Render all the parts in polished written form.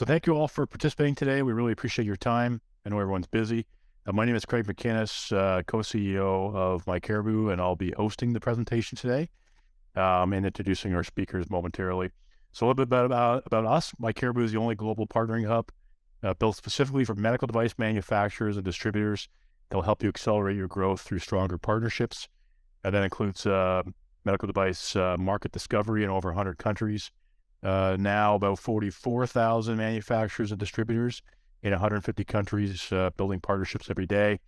So thank you all for participating today. We really appreciate your time. I know everyone's busy. My name is Craig McInnes, co-CEO of My Caribou, and I'll be hosting the presentation today and introducing our speakers momentarily. So a little bit about us. My Caribou is the only global partnering hub built specifically for medical device manufacturers and distributors that will help you accelerate your growth through stronger partnerships. That includes medical device market discovery in over 100 countries. Now about 44,000 manufacturers and distributors in 150 countries building partnerships every day,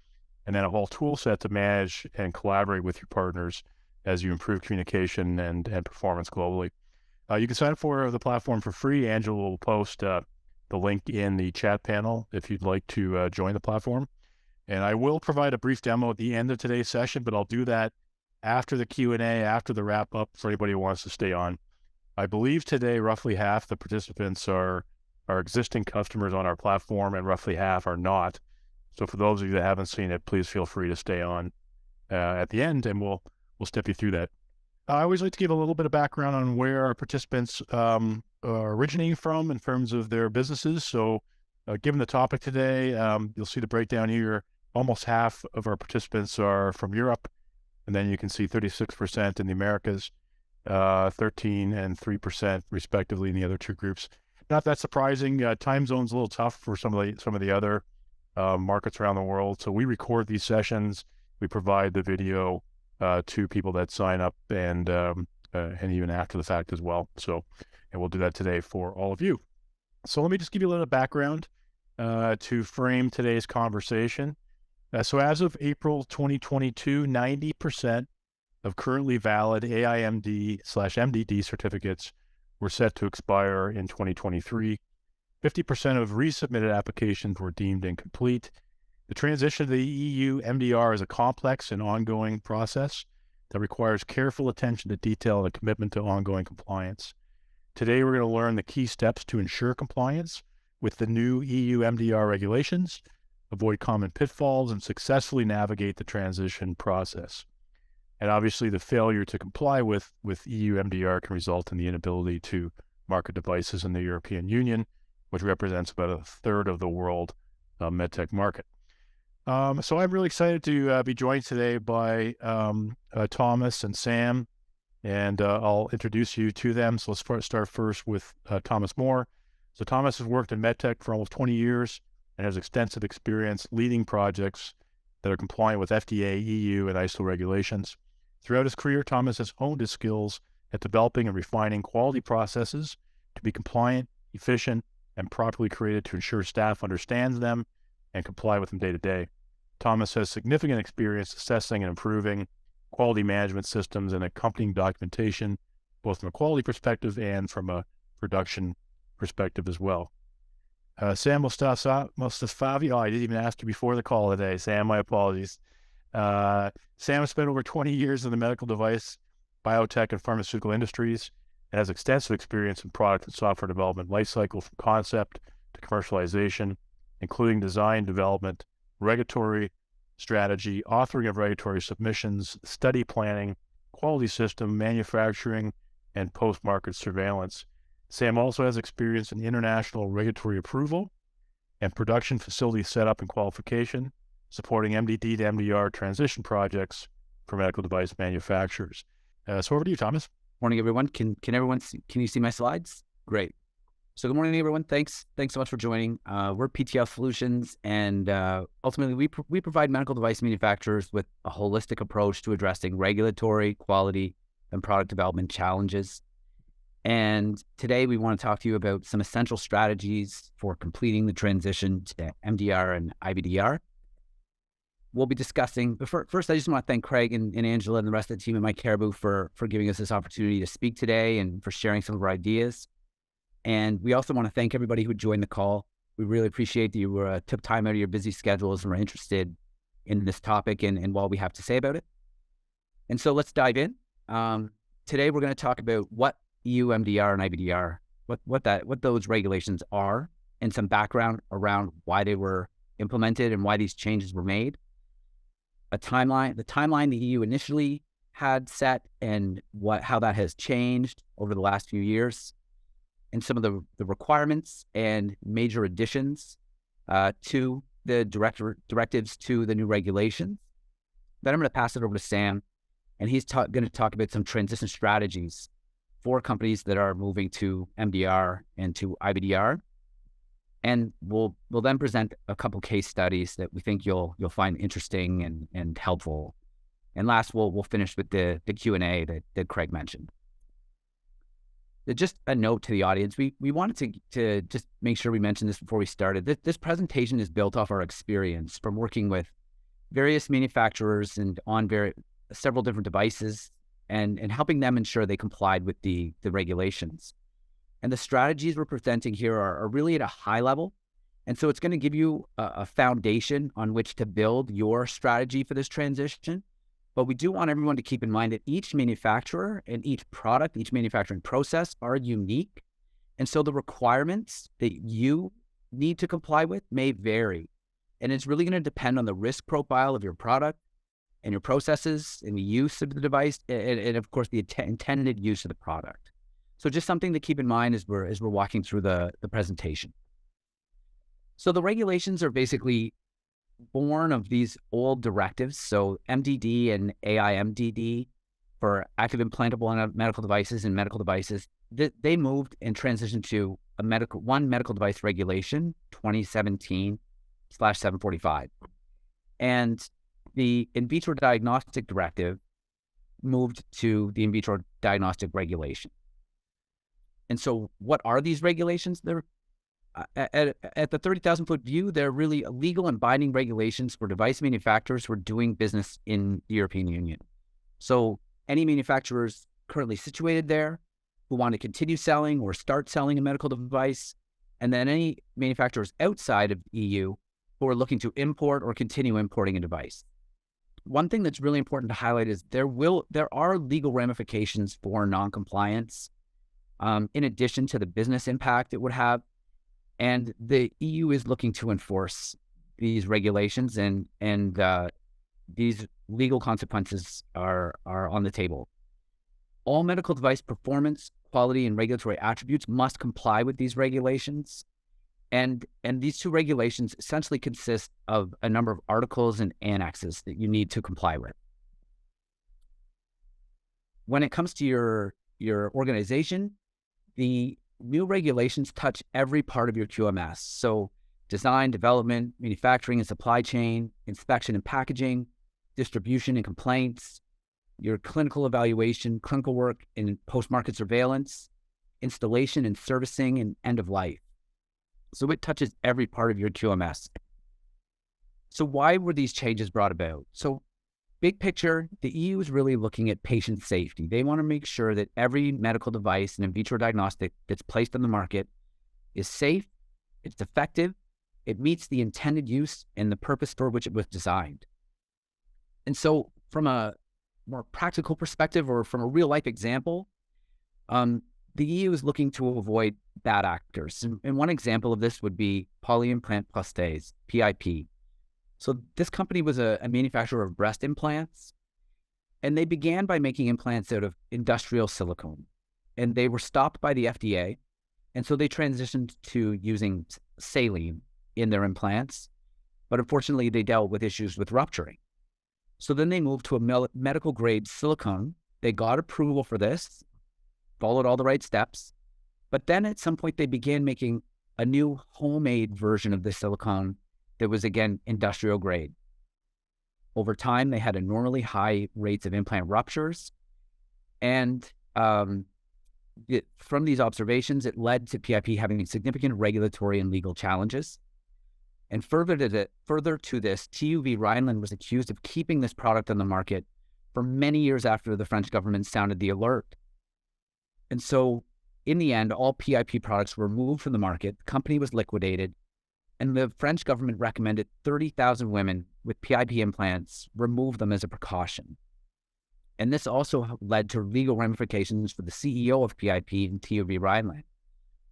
and then a whole tool set to manage and collaborate with your partners as you improve communication and performance globally. You can sign up for the platform for free. Angela will post the link in the chat panel if you'd like to join the platform. And I will provide a brief demo at the end of today's session, but I'll do that after the Q&A, after the wrap up for anybody who wants to stay on. I believe today roughly half the participants are existing customers on our platform and roughly half are not. So for those of you that haven't seen it, please feel free to stay on at the end and we'll step you through that. I always like to give a little bit of background on where our participants are originating from in terms of their businesses. So given the topic today, you'll see the breakdown here. Almost half of our participants are from Europe, and then you can see 36% in the Americas, 13 and 3% respectively in the other two groups. Not that surprising. Time zone's a little tough for some of the other markets around the world. So we record these sessions. We provide the video to people that sign up and even after the fact as well. So, and we'll do that today for all of you. So let me just give you a little background to frame today's conversation. So as of April 2022, 90% of currently valid AIMD/MDD certificates were set to expire in 2023. 50% of resubmitted applications were deemed incomplete. The transition to the EU MDR is a complex and ongoing process that requires careful attention to detail and a commitment to ongoing compliance. Today, we're going to learn the key steps to ensure compliance with the new EU MDR regulations, avoid common pitfalls, and successfully navigate the transition process. And obviously, the failure to comply with EU MDR can result in the inability to market devices in the European Union, which represents about a third of the world medtech market. So I'm really excited to be joined today by Thomas and Sam, and I'll introduce you to them. So let's start first with Thomas Moore. So Thomas has worked in medtech for almost 20 years and has extensive experience leading projects that are compliant with FDA, EU, and ISO regulations. Throughout his career, Thomas has honed his skills at developing and refining quality processes to be compliant, efficient, and properly created to ensure staff understands them and comply with them day to day. Thomas has significant experience assessing and improving quality management systems and accompanying documentation, both from a quality perspective and from a production perspective as well. Sam Mostafavi, I didn't even ask you before the call today. Sam, my apologies. Sam has spent over 20 years in the medical device, biotech, and pharmaceutical industries, and has extensive experience in product and software development lifecycle from concept to commercialization, including design, development, regulatory strategy, authoring of regulatory submissions, study planning, quality system, manufacturing, and post-market surveillance. Sam also has experience in international regulatory approval and production facility setup and qualification, supporting MDD to MDR transition projects for medical device manufacturers. So over to you, Thomas. Morning, everyone. Can everyone can you see my slides? Great. So good morning, everyone. Thanks so much for joining. We're PTL Solutions, and ultimately we provide medical device manufacturers with a holistic approach to addressing regulatory, quality, and product development challenges. And today we want to talk to you about some essential strategies for completing the transition to MDR and IVDR. We'll be discussing, but first I just want to thank Craig and Angela and the rest of the team at My Caribou for giving us this opportunity to speak today and for sharing some of our ideas. And we also want to thank everybody who joined the call. We really appreciate that you took time out of your busy schedules and were interested in this topic and what we have to say about it. And so let's dive in. Today we're going to talk about what EU MDR and IVDR, what those regulations are, and some background around why they were implemented and why these changes were made. The timeline the EU initially had set and how that has changed over the last few years. and some of the requirements and major additions to the directives to the new regulations. Then I'm going to pass it over to Sam, and he's going to talk about some transition strategies for companies that are moving to MDR and to IVDR. And we'll then present a couple case studies that we think you'll find interesting and helpful. And last, we'll finish with the Q&A that Craig mentioned. Just a note to the audience, we wanted to just make sure we mentioned this before we started. This presentation is built off our experience from working with various manufacturers and on several different devices and helping them ensure they complied with the regulations. And the strategies we're presenting here are really at a high level. And so it's going to give you a foundation on which to build your strategy for this transition. But we do want everyone to keep in mind that each manufacturer and each product, each manufacturing process are unique. And so the requirements that you need to comply with may vary. And it's really going to depend on the risk profile of your product and your processes and the use of the device and of course, the intended use of the product. So just something to keep in mind as we're walking through the presentation. So the regulations are basically born of these old directives. So MDD and AIMDD for active implantable medical devices and medical devices, they moved and transitioned to one medical device regulation, 2017/745. And the in vitro diagnostic directive moved to the in vitro diagnostic regulation. And so what are these regulations? They're at the 30,000-foot view, they're really legal and binding regulations for device manufacturers who are doing business in the European Union. So any manufacturers currently situated there who want to continue selling or start selling a medical device, and then any manufacturers outside of the EU who are looking to import or continue importing a device. One thing that's really important to highlight is there are legal ramifications for noncompliance, in addition to the business impact it would have. And the EU is looking to enforce these regulations, and these legal consequences are on the table. All medical device performance, quality, and regulatory attributes must comply with these regulations. And these two regulations essentially consist of a number of articles and annexes that you need to comply with. When it comes to your organization, the new regulations touch every part of your QMS. So design, development, manufacturing and supply chain, inspection and packaging, distribution and complaints, your clinical evaluation, clinical work and post-market surveillance, installation and servicing, and end of life. So it touches every part of your QMS. So why were these changes brought about? So big picture, the EU is really looking at patient safety. They want to make sure that every medical device and in vitro diagnostic that's placed on the market is safe, it's effective, it meets the intended use and the purpose for which it was designed. And so from a more practical perspective or from a real life example, the EU is looking to avoid bad actors. And one example of this would be polyimplant plastase, PIP. So this company was a manufacturer of breast implants, and they began by making implants out of industrial silicone. And they were stopped by the FDA, and so they transitioned to using saline in their implants. But unfortunately, they dealt with issues with rupturing. So then they moved to a medical grade silicone. They got approval for this, followed all the right steps. But then at some point, they began making a new homemade version of the silicone that was, again, industrial grade. Over time, they had abnormally high rates of implant ruptures. And from these observations, it led to PIP having significant regulatory and legal challenges. And further to this, TÜV Rheinland was accused of keeping this product on the market for many years after the French government sounded the alert. And so in the end, all PIP products were removed from the market, the company was liquidated, and the French government recommended 30,000 women with PIP implants remove them as a precaution. And this also led to legal ramifications for the CEO of PIP and TÜV Rheinland.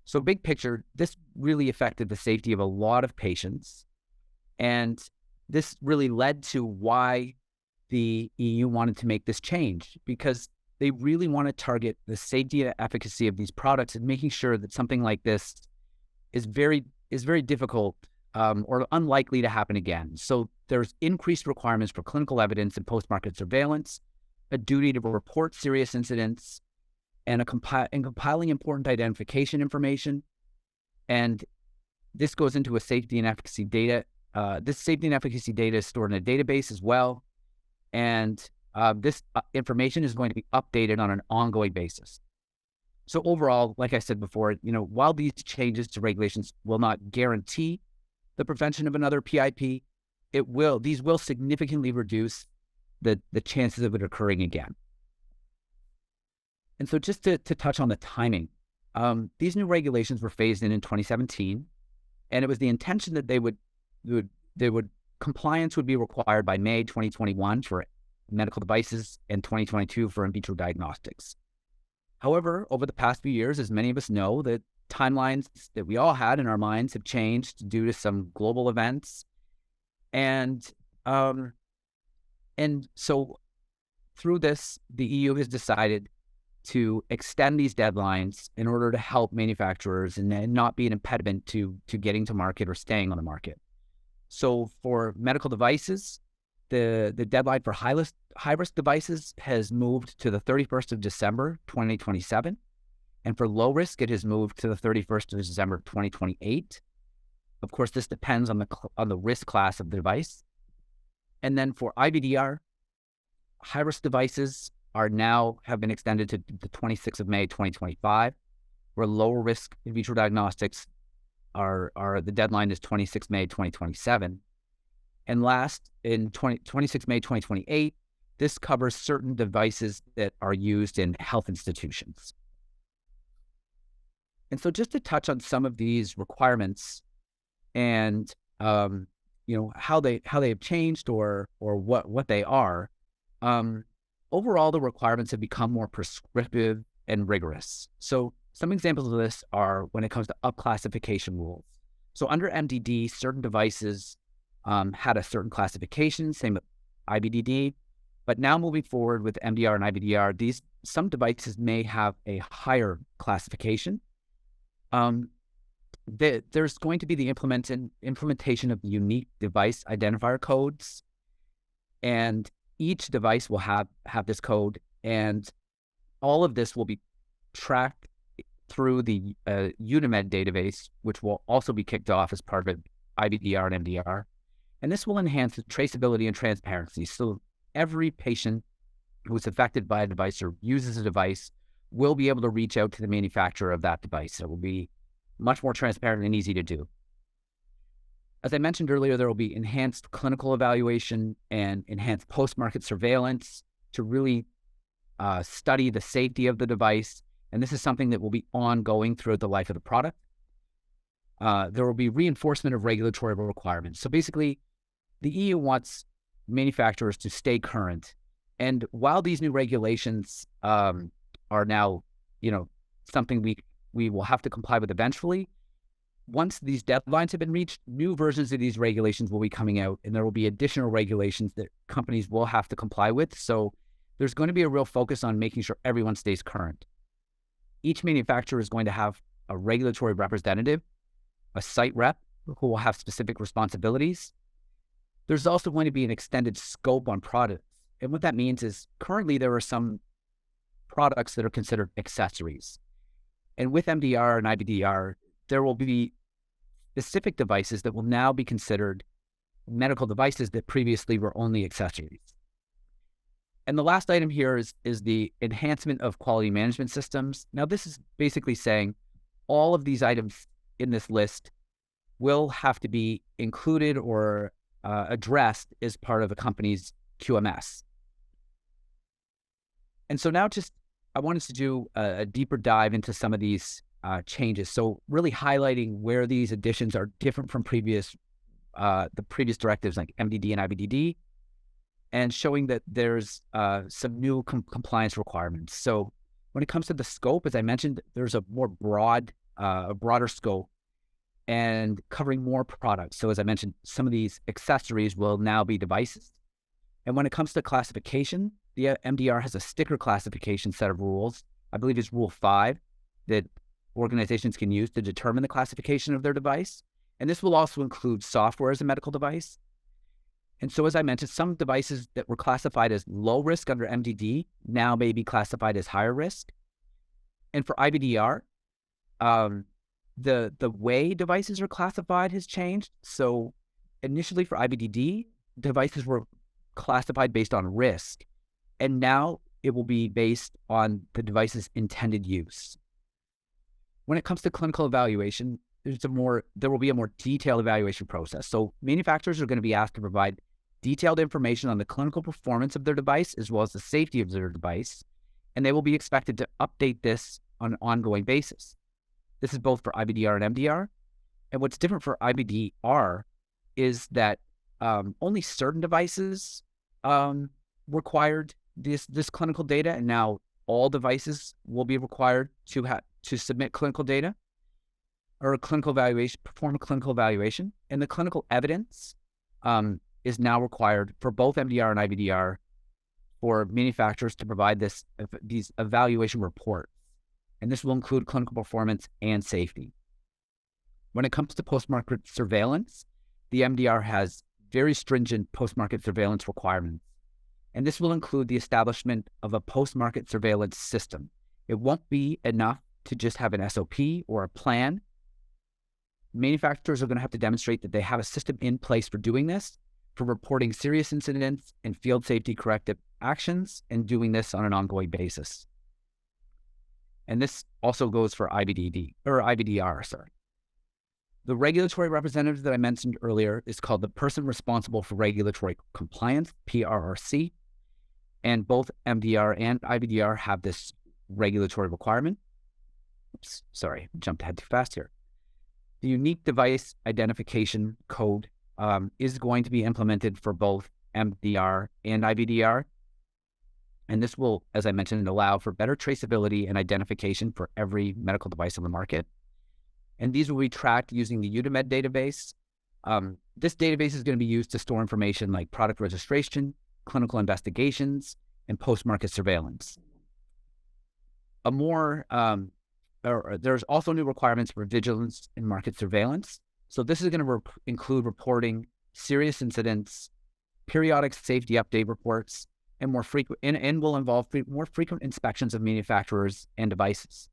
So big picture, this really affected the safety of a lot of patients. And this really led to why the EU wanted to make this change, because they really want to target the safety and efficacy of these products and making sure that something like this is very difficult or unlikely to happen again. So there's increased requirements for clinical evidence and post-market surveillance, a duty to report serious incidents, and compiling important identification information. And this goes into a safety and efficacy data. This safety and efficacy data is stored in a database as well. And this information is going to be updated on an ongoing basis. So overall, like I said before, while these changes to regulations will not guarantee the prevention of another PIP, these will significantly reduce the chances of it occurring again. And so just to touch on the timing, these new regulations were phased in 2017, and it was the intention that compliance would be required by May 2021 for medical devices and 2022 for in vitro diagnostics. However, over the past few years, as many of us know, the timelines that we all had in our minds have changed due to some global events. And so through this, the EU has decided to extend these deadlines in order to help manufacturers and not be an impediment to getting to market or staying on the market. So for medical devices, the deadline for high-risk devices has moved to the 31st of December, 2027. And for low risk, it has moved to the 31st of December, 2028. Of course, this depends on the risk class of the device. And then for IVDR, high-risk devices have been extended to the 26th of May, 2025, where lower risk in vitro diagnostics the deadline is 26 May 2027. And last, in 26 May 2028, this covers certain devices that are used in health institutions. And so just to touch on some of these requirements and how they have changed or what they are, overall the requirements have become more prescriptive and rigorous. So some examples of this are when it comes to up-classification rules. So under MDD, certain devices had a certain classification, same with IVDD, but now moving forward with MDR and IVDR, some devices may have a higher classification. There's going to be the implementation of unique device identifier codes, and each device will have this code, and all of this will be tracked through the Unimed database, which will also be kicked off as part of IVDR and MDR. And this will enhance the traceability and transparency. So every patient who is affected by a device or uses a device will be able to reach out to the manufacturer of that device. It will be much more transparent and easy to do. As I mentioned earlier, there will be enhanced clinical evaluation and enhanced post-market surveillance to really study the safety of the device. And this is something that will be ongoing throughout the life of the product. There will be reinforcement of regulatory requirements. So basically, the EU wants manufacturers to stay current. And while these new regulations are now, something we will have to comply with eventually, once these deadlines have been reached, new versions of these regulations will be coming out, and there will be additional regulations that companies will have to comply with. So there's going to be a real focus on making sure everyone stays current. Each manufacturer is going to have a regulatory representative, a site rep who will have specific responsibilities. There's also going to be an extended scope on products. And what that means is currently there are some products that are considered accessories. And with MDR and IVDR, there will be specific devices that will now be considered medical devices that previously were only accessories. And the last item here is the enhancement of quality management systems. Now, this is basically saying all of these items in this list will have to be included or addressed as part of a company's QMS. And so now I wanted to do a deeper dive into some of these changes. So really highlighting where these additions are different from the previous directives like MDD and IVDD, and showing that there's some new compliance requirements. So when it comes to the scope, as I mentioned, there's a broader scope and covering more products. So as I mentioned, some of these accessories will now be devices. And when it comes to classification, the MDR has a sticker classification set of rules. I believe it's Rule 5 that organizations can use to determine the classification of their device. And this will also include software as a medical device. And so, as I mentioned, some devices that were classified as low risk under MDD now may be classified as higher risk. And for IVDR, the way devices are classified has changed. So initially for IVDD, devices were classified based on risk. And now it will be based on the device's intended use. When it comes to clinical evaluation, there will be a more detailed evaluation process. So manufacturers are going to be asked to provide detailed information on the clinical performance of their device as well as the safety of their device, and they will be expected to update this on an ongoing basis. This is both for IVDR and MDR. And what's different for IVDR is that only certain devices required this clinical data, and now all devices will be required to submit clinical data or a clinical evaluation, perform a clinical evaluation. And the clinical evidence is now required for both MDR and IVDR for manufacturers to provide these evaluation reports. And this will include clinical performance and safety. When it comes to post-market surveillance, the MDR has very stringent post-market surveillance requirements. And this will include the establishment of a post-market surveillance system. It won't be enough to just have an SOP or a plan. Manufacturers are going to have to demonstrate that they have a system in place for doing this, for reporting serious incidents and field safety corrective actions, and doing this on an ongoing basis. And this also goes for IVDR. The regulatory representative that I mentioned earlier is called the Person Responsible for Regulatory Compliance, PRRC, and both MDR and IVDR have this regulatory requirement. Oops, sorry, jumped ahead too fast here. The unique device identification code is going to be implemented for both MDR and IVDR. And this will, as I mentioned, allow for better traceability and identification for every medical device on the market. And these will be tracked using the UDMED database. This database is going to be used to store information like product registration, clinical investigations, and post-market surveillance. There's also new requirements for vigilance and market surveillance. So this is going to include reporting serious incidents, periodic safety update reports, and more frequent, and will involve more frequent inspections of manufacturers and devices.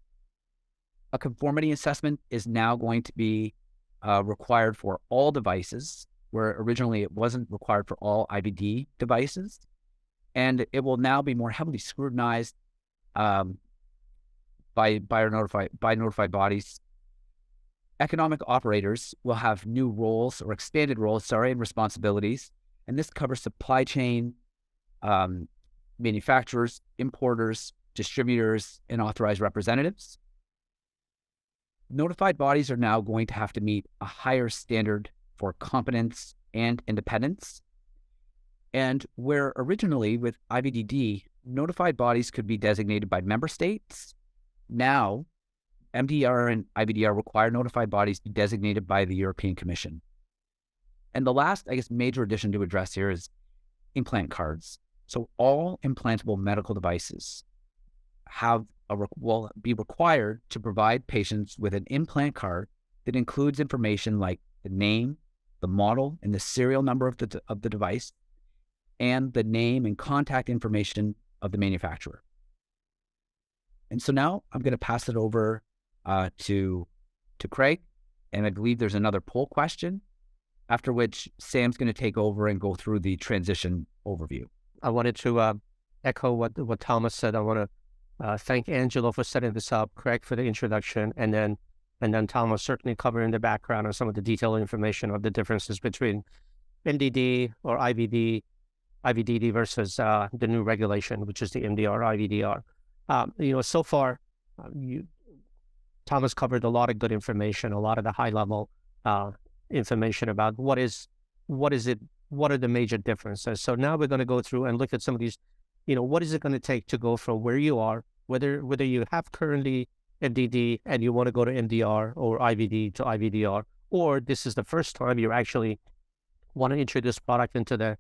A conformity assessment is now going to be required for all devices, where originally it wasn't required for all IVD devices. And it will now be more heavily scrutinized by notified bodies. Economic operators will have new roles or expanded roles, and responsibilities. And this covers supply chain, manufacturers, importers, distributors, and authorized representatives. Notified bodies are now going to have to meet a higher standard for competence and independence. And where originally with IVDD, notified bodies could be designated by member states, now MDR and IVDR require notified bodies to be designated by the European Commission. And the last, major addition to address here is implant cards. So all implantable medical devices will be required to provide patients with an implant card that includes information like the name, the model, and the serial number of the device, and the name and contact information of the manufacturer. And so now I'm going to pass it over to Craig, and I believe there's another poll question, after which Sam's going to take over and go through the transition overview. I wanted to echo what Thomas said. I want to thank Angelo for setting this up, Craig for the introduction, and then Thomas certainly covering the background and some of the detailed information of the differences between MDD or IVDD versus the new regulation, which is the MDR, IVDR. So far, Thomas covered a lot of good information, a lot of the high level information about what are the major differences. So now we're going to go through and look at some of these, what is it going to take to go from where you are, whether you have currently MDD and you want to go to MDR or IVD to IVDR, or this is the first time you actually want to introduce product into the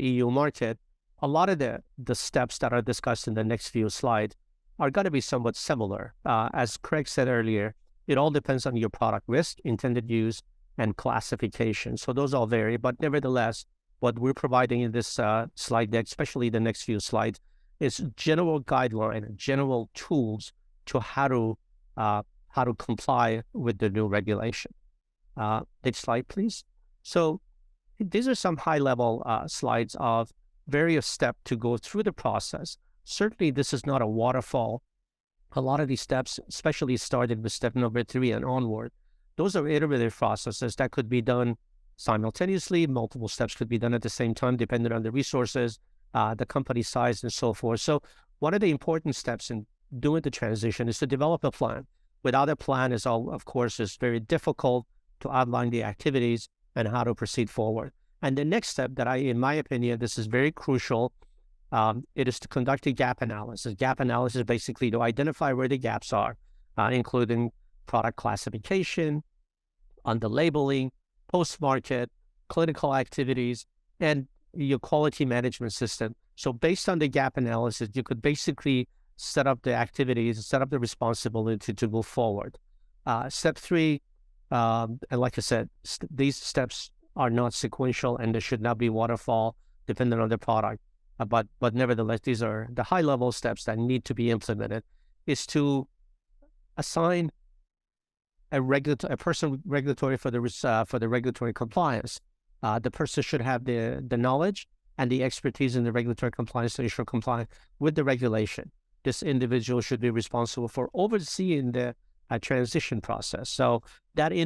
EU market. a lot of the steps that are discussed in the next few slides are going to be somewhat similar. As Craig said earlier, it all depends on your product risk, intended use, and classification. So those all vary, but nevertheless, what we're providing in this slide deck, especially the next few slides, is general guideline, general tools to how to comply with the new regulation. Next slide, please. So these are some high-level slides of various steps to go through the process. Certainly, this is not a waterfall. A lot of these steps, especially started with step number 3 and onward, those are iterative processes that could be done simultaneously. Multiple steps could be done at the same time, depending on the resources, the company size, and so forth. So one of the important steps in doing the transition is to develop a plan. Without a plan, of course, is very difficult to outline the activities and how to proceed forward. And the next step that in my opinion, this is very crucial, it is to conduct a gap analysis. Gap analysis is basically to identify where the gaps are, including product classification, under labeling, post-market, clinical activities, and your quality management system. So based on the gap analysis, you could basically set up the activities, set up the responsibility to move forward. Step 3, and like I said, these steps are not sequential and they should not be waterfall depending on the product. But nevertheless, these are the high-level steps that need to be implemented, is to assign a person regulatory for the regulatory compliance. The person should have the knowledge and the expertise in the regulatory compliance to ensure compliance with the regulation. This individual should be responsible for overseeing the transition process. So that the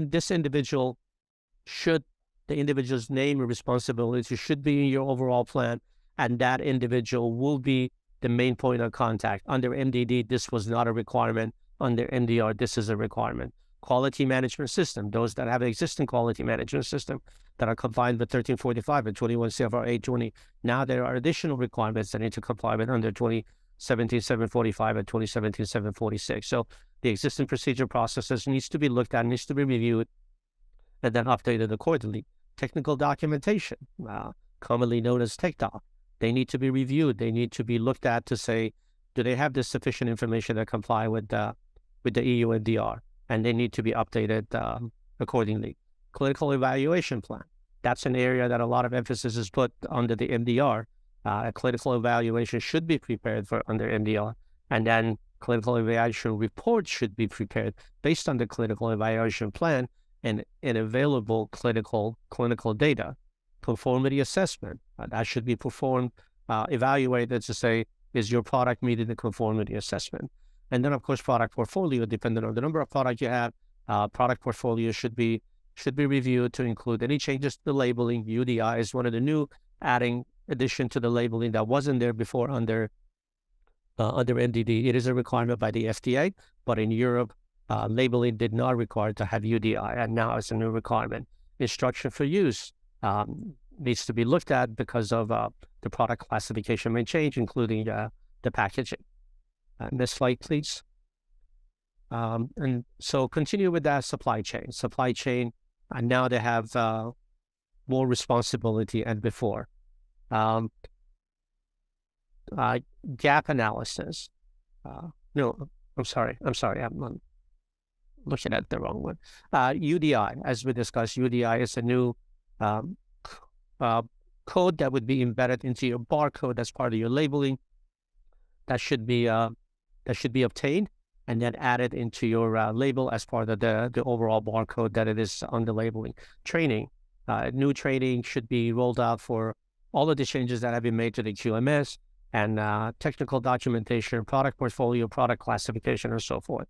individual's name and responsibility should be in your overall plan, and that individual will be the main point of contact. Under MDD, this was not a requirement. Under MDR, this is a requirement. Quality management system, those that have an existing quality management system that are compliant with 1345 and 21 CFR 820. Now there are additional requirements that need to comply with under 2017-745 and 2017-746. So the existing procedure processes needs to be looked at, needs to be reviewed, and then updated accordingly. Technical documentation, commonly known as TechDoc, they need to be reviewed. They need to be looked at to say, do they have the sufficient information that comply with the EU MDR? And they need to be updated accordingly. Clinical evaluation plan. That's an area that a lot of emphasis is put under the MDR. A clinical evaluation should be prepared for under MDR. And then clinical evaluation reports should be prepared based on the clinical evaluation plan and available clinical data. Conformity assessment. That should be performed, evaluated to say, is your product meeting the conformity assessment? And then, of course, product portfolio, depending on the number of products you have, product portfolio should be reviewed to include any changes to the labeling. UDI is one of the new addition to the labeling that wasn't there before under MDD. It is a requirement by the FDA, but in Europe, labeling did not require to have UDI, and now it's a new requirement. Instruction for use needs to be looked at because of the product classification may change, including the packaging. Next slide, please. And so continue with that supply chain. And now they have more responsibility than before. Gap analysis. No, I'm sorry. I'm looking at the wrong one. UDI, as we discussed, UDI is a new code that would be embedded into your barcode as part of your labeling. That should be obtained and then added into your label as part of the overall barcode that it is on the labeling. Training. New training should be rolled out for all of the changes that have been made to the QMS and technical documentation, product portfolio, product classification, and so forth.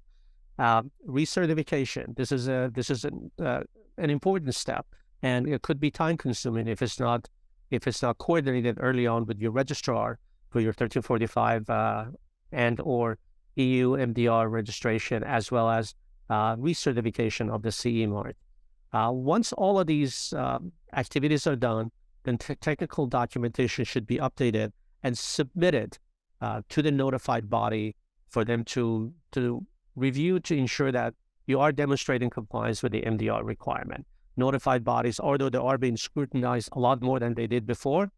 Recertification. This is an important step, and it could be time consuming if it's not coordinated early on with your registrar for your 1345 and or EU MDR registration, as well as recertification of the CE mark. Once all of these activities are done, then technical documentation should be updated and submitted to the notified body for them to review to ensure that you are demonstrating compliance with the MDR requirement. Notified bodies, although they are being scrutinized a lot more than they did before,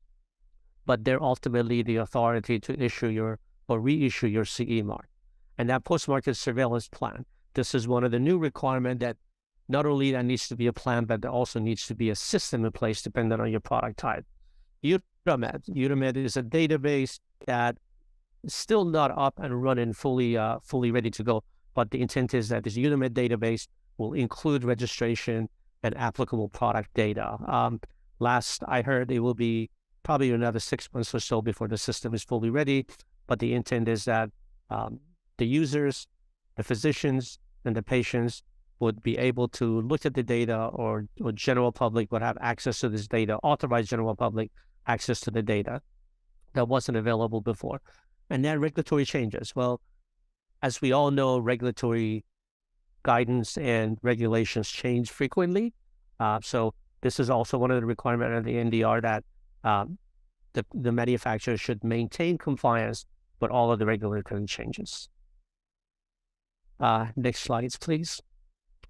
but they're ultimately the authority to issue or reissue your CE mark. And that post-market surveillance plan, this is one of the new requirements that not only that needs to be a plan, but there also needs to be a system in place depending on your product type. UDAMED is a database that is still not up and running fully ready to go. But the intent is that this UDAMED database will include registration and applicable product data. Last I heard, it will be probably another 6 months or so before the system is fully ready. But the intent is that the users, the physicians, and the patients would be able to look at the data, or general public would have access to this data, authorized general public access to the data that wasn't available before. And then regulatory changes. Well, as we all know, regulatory guidance and regulations change frequently. So this is also one of the requirements of the MDR that the manufacturer should maintain compliance with all of the regulatory changes. Next slides, please.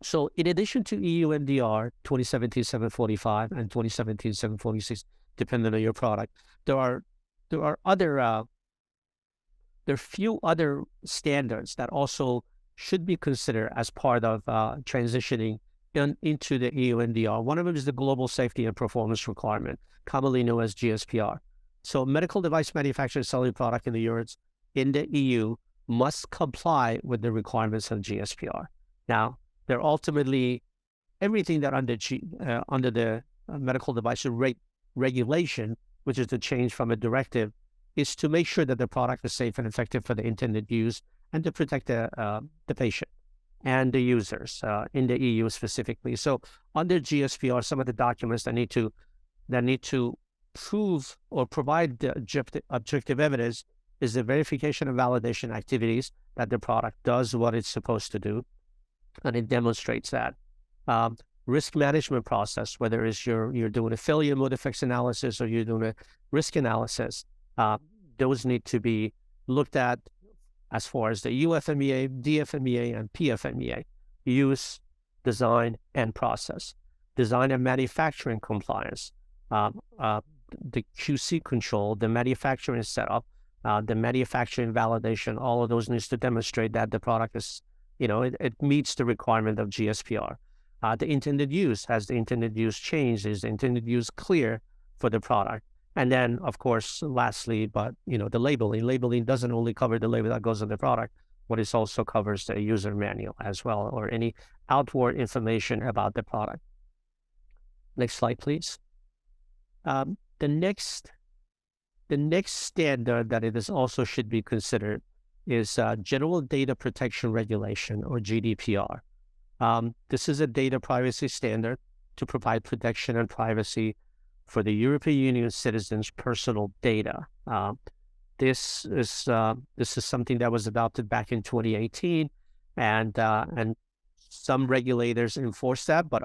So in addition to EU MDR 2017-745 and 2017-746, depending on your product, there are few other standards that also should be considered as part of transitioning into the EU MDR. One of them is the Global Safety and Performance Requirement, commonly known as GSPR. So medical device manufacturers selling product in the EU must comply with the requirements of GSPR. Now, they're ultimately everything that under the medical device regulation, which is the change from a directive, is to make sure that the product is safe and effective for the intended use and to protect the patient and the users in the EU specifically. So under GSPR, some of the documents that need to prove or provide the objective evidence is the verification and validation activities that the product does what it's supposed to do, and it demonstrates that. Risk management process, whether it's you're doing a failure mode effects analysis or you're doing a risk analysis, those need to be looked at as far as the UFMEA, DFMEA, and PFMEA, use, design, and process. Design and manufacturing compliance, the QC control, the manufacturing setup, the manufacturing validation, all of those needs to demonstrate that the product is, it meets the requirement of GSPR. The intended use, has the intended use changed? Is the intended use clear for the product? And then, of course, lastly, but the labeling. Labeling doesn't only cover the label that goes on the product, but it also covers the user manual as well, or any outward information about the product. Next slide, please. The next standard that it is also should be considered is General Data Protection Regulation, or GDPR. This is a data privacy standard to provide protection and privacy for the European Union citizens' personal data. This is something that was adopted back in 2018, and some regulators enforce that. But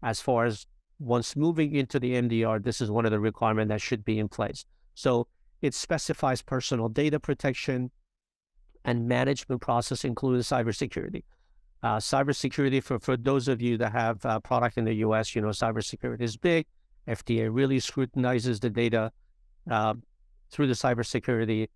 as far as once moving into the MDR, this is one of the requirements that should be in place. So it specifies personal data protection and management process, including cybersecurity. Cybersecurity, for those of you that have a product in the US, cybersecurity is big. FDA really scrutinizes the data through the cybersecurity.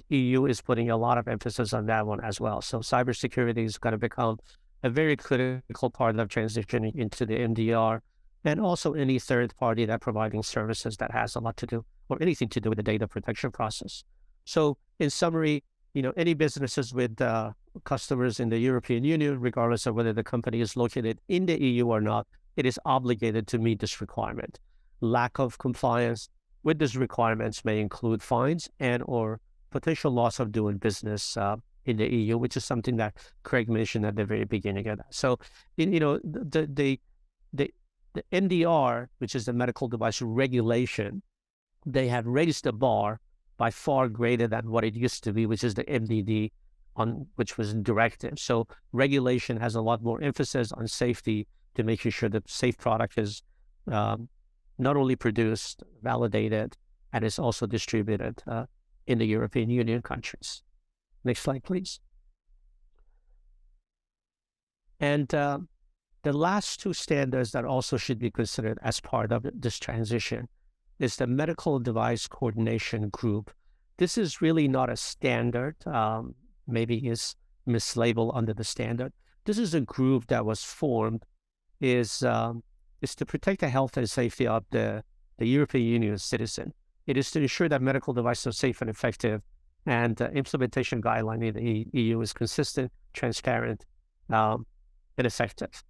EU is putting a lot of emphasis on that one as well. So cybersecurity is going to become a very critical part of transitioning into the MDR, and also any third party that providing services that has a lot to do or anything to do with the data protection process. So in summary, any businesses with customers in the European Union, regardless of whether the company is located in the EU or not, it is obligated to meet this requirement. Lack of compliance with these requirements may include fines and or potential loss of doing business in the EU, which is something that Craig mentioned at the very beginning of that. So, the MDR, which is the medical device regulation, they have raised the bar by far greater than what it used to be, which is the MDD, which was directive. So regulation has a lot more emphasis on safety, to making sure that safe product is not only produced, validated, and is also distributed in the European Union countries. Next slide, please. And the last two standards that also should be considered as part of this transition is the Medical Device Coordination Group. This is really not a standard, maybe is mislabeled under the standard. This is a group that was formed is to protect the health and safety of the European Union citizen. It is to ensure that medical devices are safe and effective, and implementation guideline in the EU is consistent, transparent, and effective.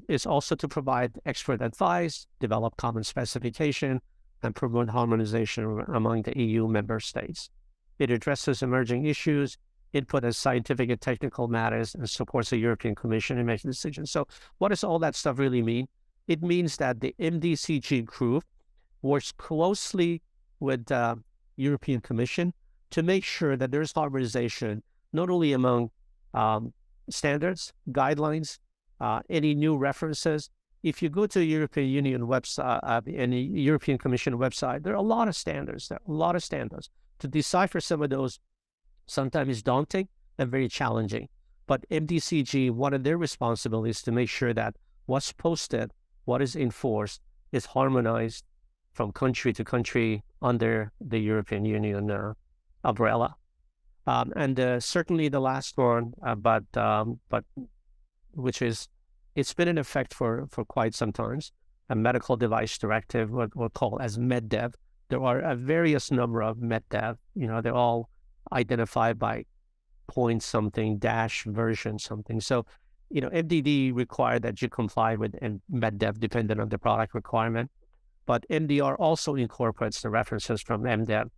It's also to provide expert advice, develop common specification, and promote harmonization among the EU member states. It addresses emerging issues, input in scientific and technical matters, and supports the European Commission in making decisions. So what does all that stuff really mean? It means that the MDCG group works closely with the European Commission to make sure that there's harmonization, not only among standards, guidelines, any new references. If you go to the European Union website and the European Commission website, there are a lot of standards. To decipher some of those sometimes is daunting and very challenging. But MDCG, one of their responsibilities is to make sure that what's posted, what is enforced, is harmonized from country to country under the European Union umbrella. And certainly the last one, but which is, it's been in effect for quite some time, a medical device directive, what we'll call as MedDev. There are a various number of MedDev, they're all identified by point something dash version something. So, MDD required that you comply with and MedDev dependent on the product requirement. But MDR also incorporates the references from MDev,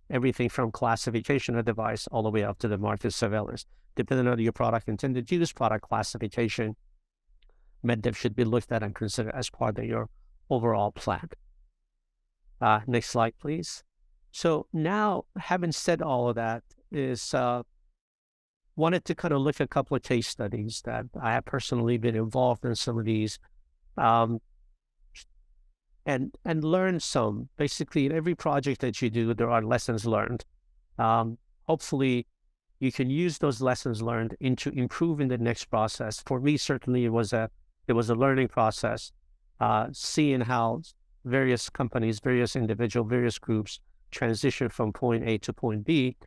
everything from classification of device all the way up to the market surveillance. Depending on your product intended use, product classification, MedDev should be looked at and considered as part of your overall plan. Next slide, please. So now, having said all of that, is wanted to kind of look at a couple of case studies that I have personally been involved in some of these, and learn some. Basically, in every project that you do, there are lessons learned. Hopefully, you can use those lessons learned into improving the next process. For me, certainly, it was a learning process, seeing how various companies, various individuals, various groups transition from point A to point B,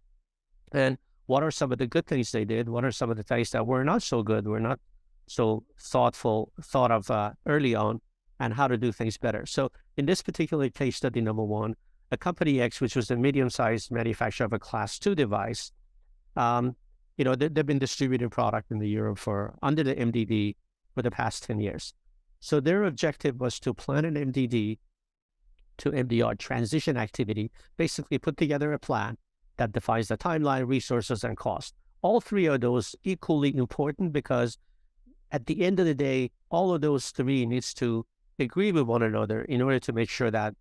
and what are some of the good things they did? What are some of the things that were not so good, were not so thought of early on, and how to do things better. So in this particular case study, number one, a company X, which was a medium-sized manufacturer of a Class 2 device, they've been distributing product in the Europe under the MDD for the past 10 years. So their objective was to plan an MDD to MDR transition activity, basically put together a plan that defines the timeline, resources, and cost. All three of those equally important, because at the end of the day, all of those three needs to agree with one another in order to make sure that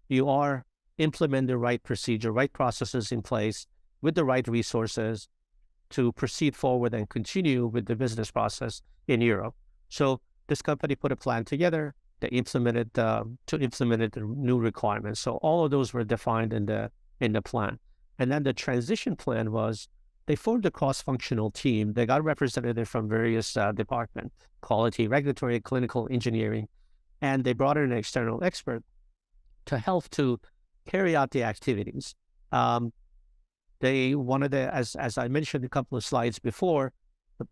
you are implementing the right procedure, right processes in place with the right resources to proceed forward and continue with the business process in Europe. So this company put a plan together. They implemented the new requirements. So all of those were defined in the plan. And then the transition plan was, they formed a cross-functional team. They got representatives from various departments, quality, regulatory, clinical, engineering, and they brought in an external expert to help to carry out the activities. They wanted to, as I mentioned a couple of slides before,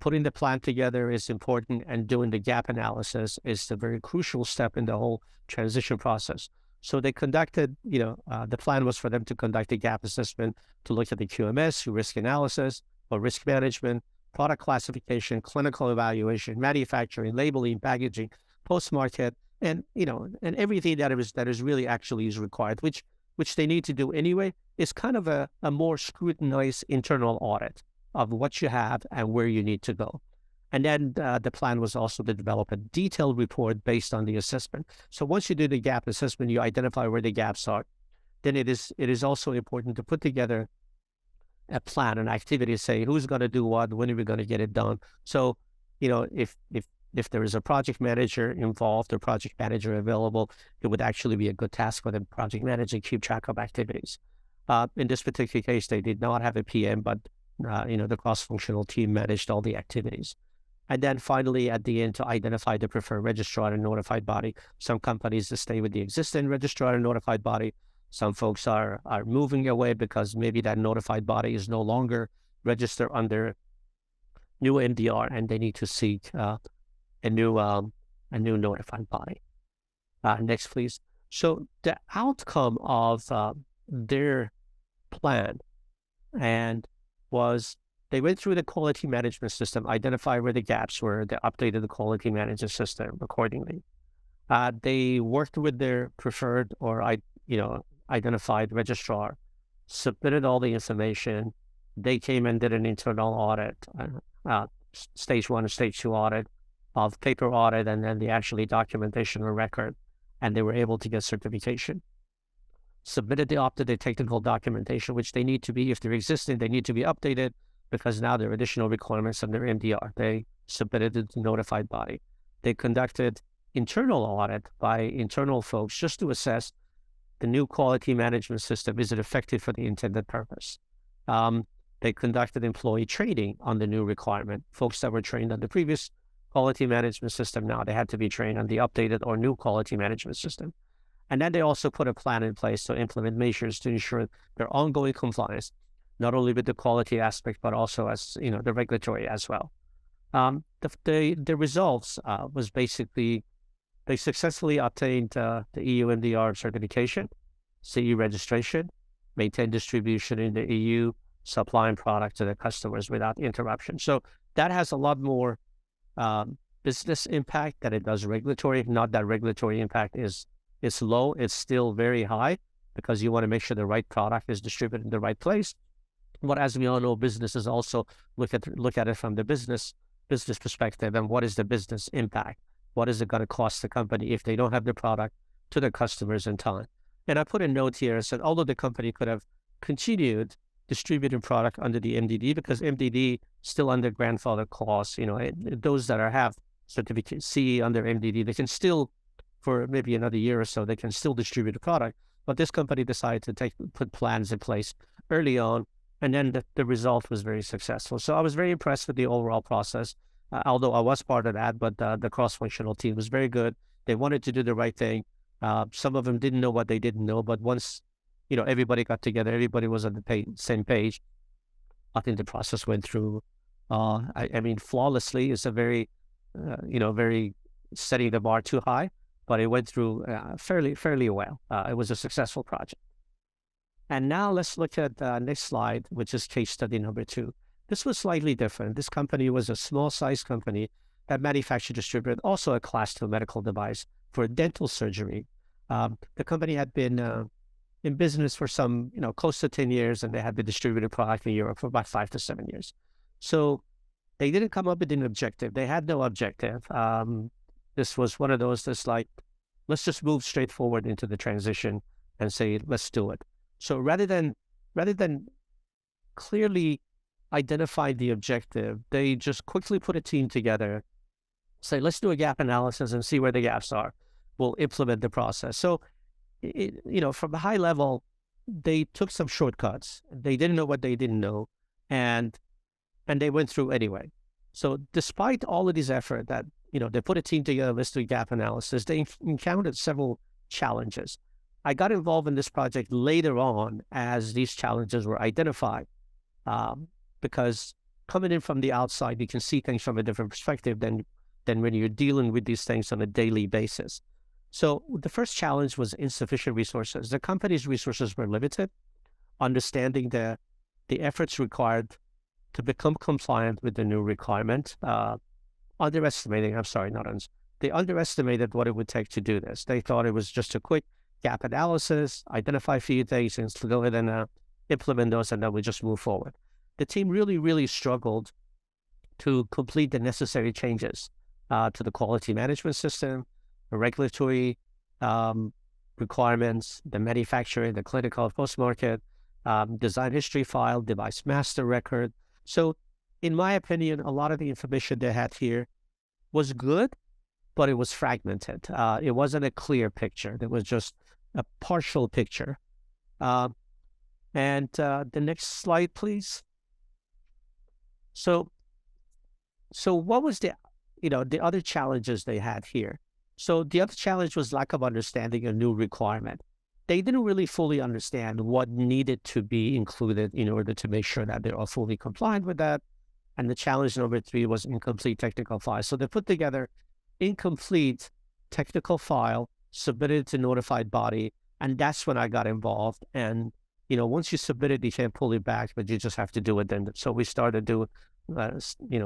putting the plan together is important, and doing the gap analysis is the very crucial step in the whole transition process. So they conducted, the plan was for them to conduct a gap assessment to look at the QMS, risk analysis, or risk management, product classification, clinical evaluation, manufacturing, labeling, packaging, post-market, and everything that is really actually is required, which they need to do anyway. Is kind of a more scrutinized internal audit of what you have and where you need to go. And then the plan was also to develop a detailed report based on the assessment. So once you do the gap assessment, you identify where the gaps are. Then it is also important to put together a plan, an activity, say who's going to do what, when are we going to get it done. So, if there is a project manager involved or project manager available, it would actually be a good task for the project manager to keep track of activities. In this particular case, they did not have a PM, but the cross-functional team managed all the activities. And then finally, at the end, to identify the preferred registrar and notified body. Some companies stay with the existing registrar and notified body. Some folks are moving away because maybe that notified body is no longer registered under new MDR, and they need to seek a new notified body. Next, please. So the outcome of their plan was they went through the quality management system, identified where the gaps were, they updated the quality management system accordingly. They worked with their preferred or identified registrar, submitted all the information. They came and did an internal audit, stage 1 and stage 2 audit of paper audit, and then the actually documentation or record, and they were able to get certification. Submitted the updated technical documentation, which they need to be, if they're existing, they need to be updated because now there are additional requirements under MDR. They submitted it to notified body. They conducted internal audit by internal folks just to assess the new quality management system. Is it effective for the intended purpose? They conducted employee training on the new requirement. Folks that were trained on the previous quality management system, now they had to be trained on the updated or new quality management system. And then they also put a plan in place to implement measures to ensure their ongoing compliance, not only with the quality aspect, but also as the regulatory as well. The results was basically they successfully obtained the EU MDR certification, CE registration, maintained distribution in the EU, supplying product to the customers without interruption. So that has a lot more business impact than it does regulatory. Not that regulatory impact is low, it's still very high because you want to make sure the right product is distributed in the right place. But as we all know, businesses also look at it from the business perspective, and what is the business impact? What is it going to cost the company if they don't have the product to the customers in time? And I put a note here and said, although the company could have continued distributing product under the MDD, because MDD still under grandfather clause, those that have certificate CE under MDD, they can still, for maybe another year or so, they can still distribute the product. But this company decided to put plans in place early on, and then the result was very successful. So I was very impressed with the overall process, although I was part of that, but the cross-functional team was very good. They wanted to do the right thing. Some of them didn't know what they didn't know, but once everybody got together, everybody was on the same page, I think the process went through, flawlessly. It's a very, very setting the bar too high, but it went through fairly well. It was a successful project. And now let's look at the next slide, which is case study number 2. This was slightly different. This company was a small-sized company that manufactured, distributed also a Class 2 medical device for dental surgery. The company had been in business for some, close to 10 years, and they had been distributing product in Europe for about 5 to 7 years. So they didn't come up with an objective. They had no objective. This was one of those that's like, let's just move straight forward into the transition and say, let's do it. So rather than clearly identify the objective, they just quickly put a team together, say, let's do a gap analysis and see where the gaps are. We'll implement the process. So, from a high level, they took some shortcuts. They didn't know what they didn't know, and they went through anyway. So despite all of this effort that, they put a team together, let's do gap analysis, they encountered several challenges. I got involved in this project later on as these challenges were identified, because coming in from the outside, you can see things from a different perspective than when you're dealing with these things on a daily basis. So the first challenge was insufficient resources. The company's resources were limited. Understanding the efforts required to become compliant with the new requirement, they underestimated what it would take to do this. They thought it was just a quick gap analysis, identify a few things, and go ahead and implement those, and then we just move forward. The team really, really struggled to complete the necessary changes to the quality management system, the regulatory requirements, the manufacturing, the clinical post-market, design history file, device master record. So in my opinion, a lot of the information they had here was good, but it was fragmented. It wasn't a clear picture. There was just a partial picture. And the next slide, please. So So what was the other challenges they had here? So the other challenge was lack of understanding a new requirement. They didn't really fully understand what needed to be included in order to make sure that they are fully compliant with that. And the challenge number 3 was incomplete technical file. So they put together incomplete technical file, submitted to notified body, and that's when I got involved. And once you submit it, you can't pull it back, but you just have to do addendum. So we started doing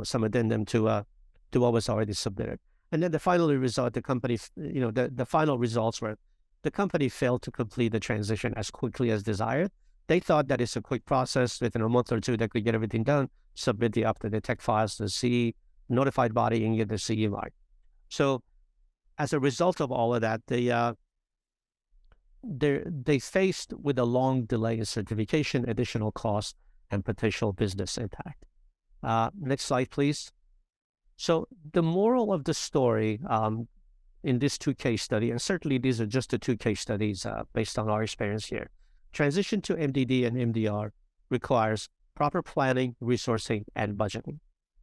some addendum to what was already submitted. And then the final result, the company, the final results were the company failed to complete the transition as quickly as desired. They thought that it's a quick process. Within a month or two, they could get everything done, submit the up-to-date tech files to the CE, notified body, and get the CE mark. So as a result of all of that, they faced with a long delay in certification, additional costs, and potential business impact. Next slide, please. So the moral of the story in this 2 case study, and certainly these are just the 2 case studies based on our experience here, transition to MDD and MDR requires proper planning, resourcing, and budgeting,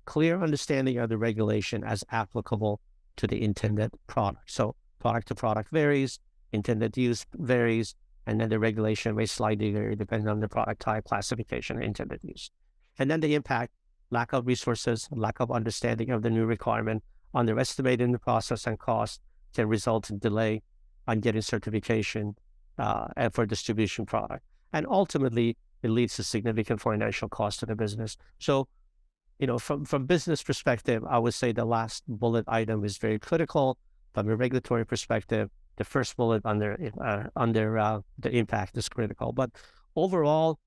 clear understanding of the regulation as applicable to the intended product. So product to product varies, intended use varies, and then the regulation may slightly vary depending on the product type, classification, and intended use. And then the impact, lack of resources, lack of understanding of the new requirement, underestimating the process and cost can result in delay on getting certification and for distribution product. And ultimately, it leads to significant financial cost to the business. So, from business perspective, I would say the last bullet item is very critical. From a regulatory perspective, the first bullet under the impact is critical. But overall,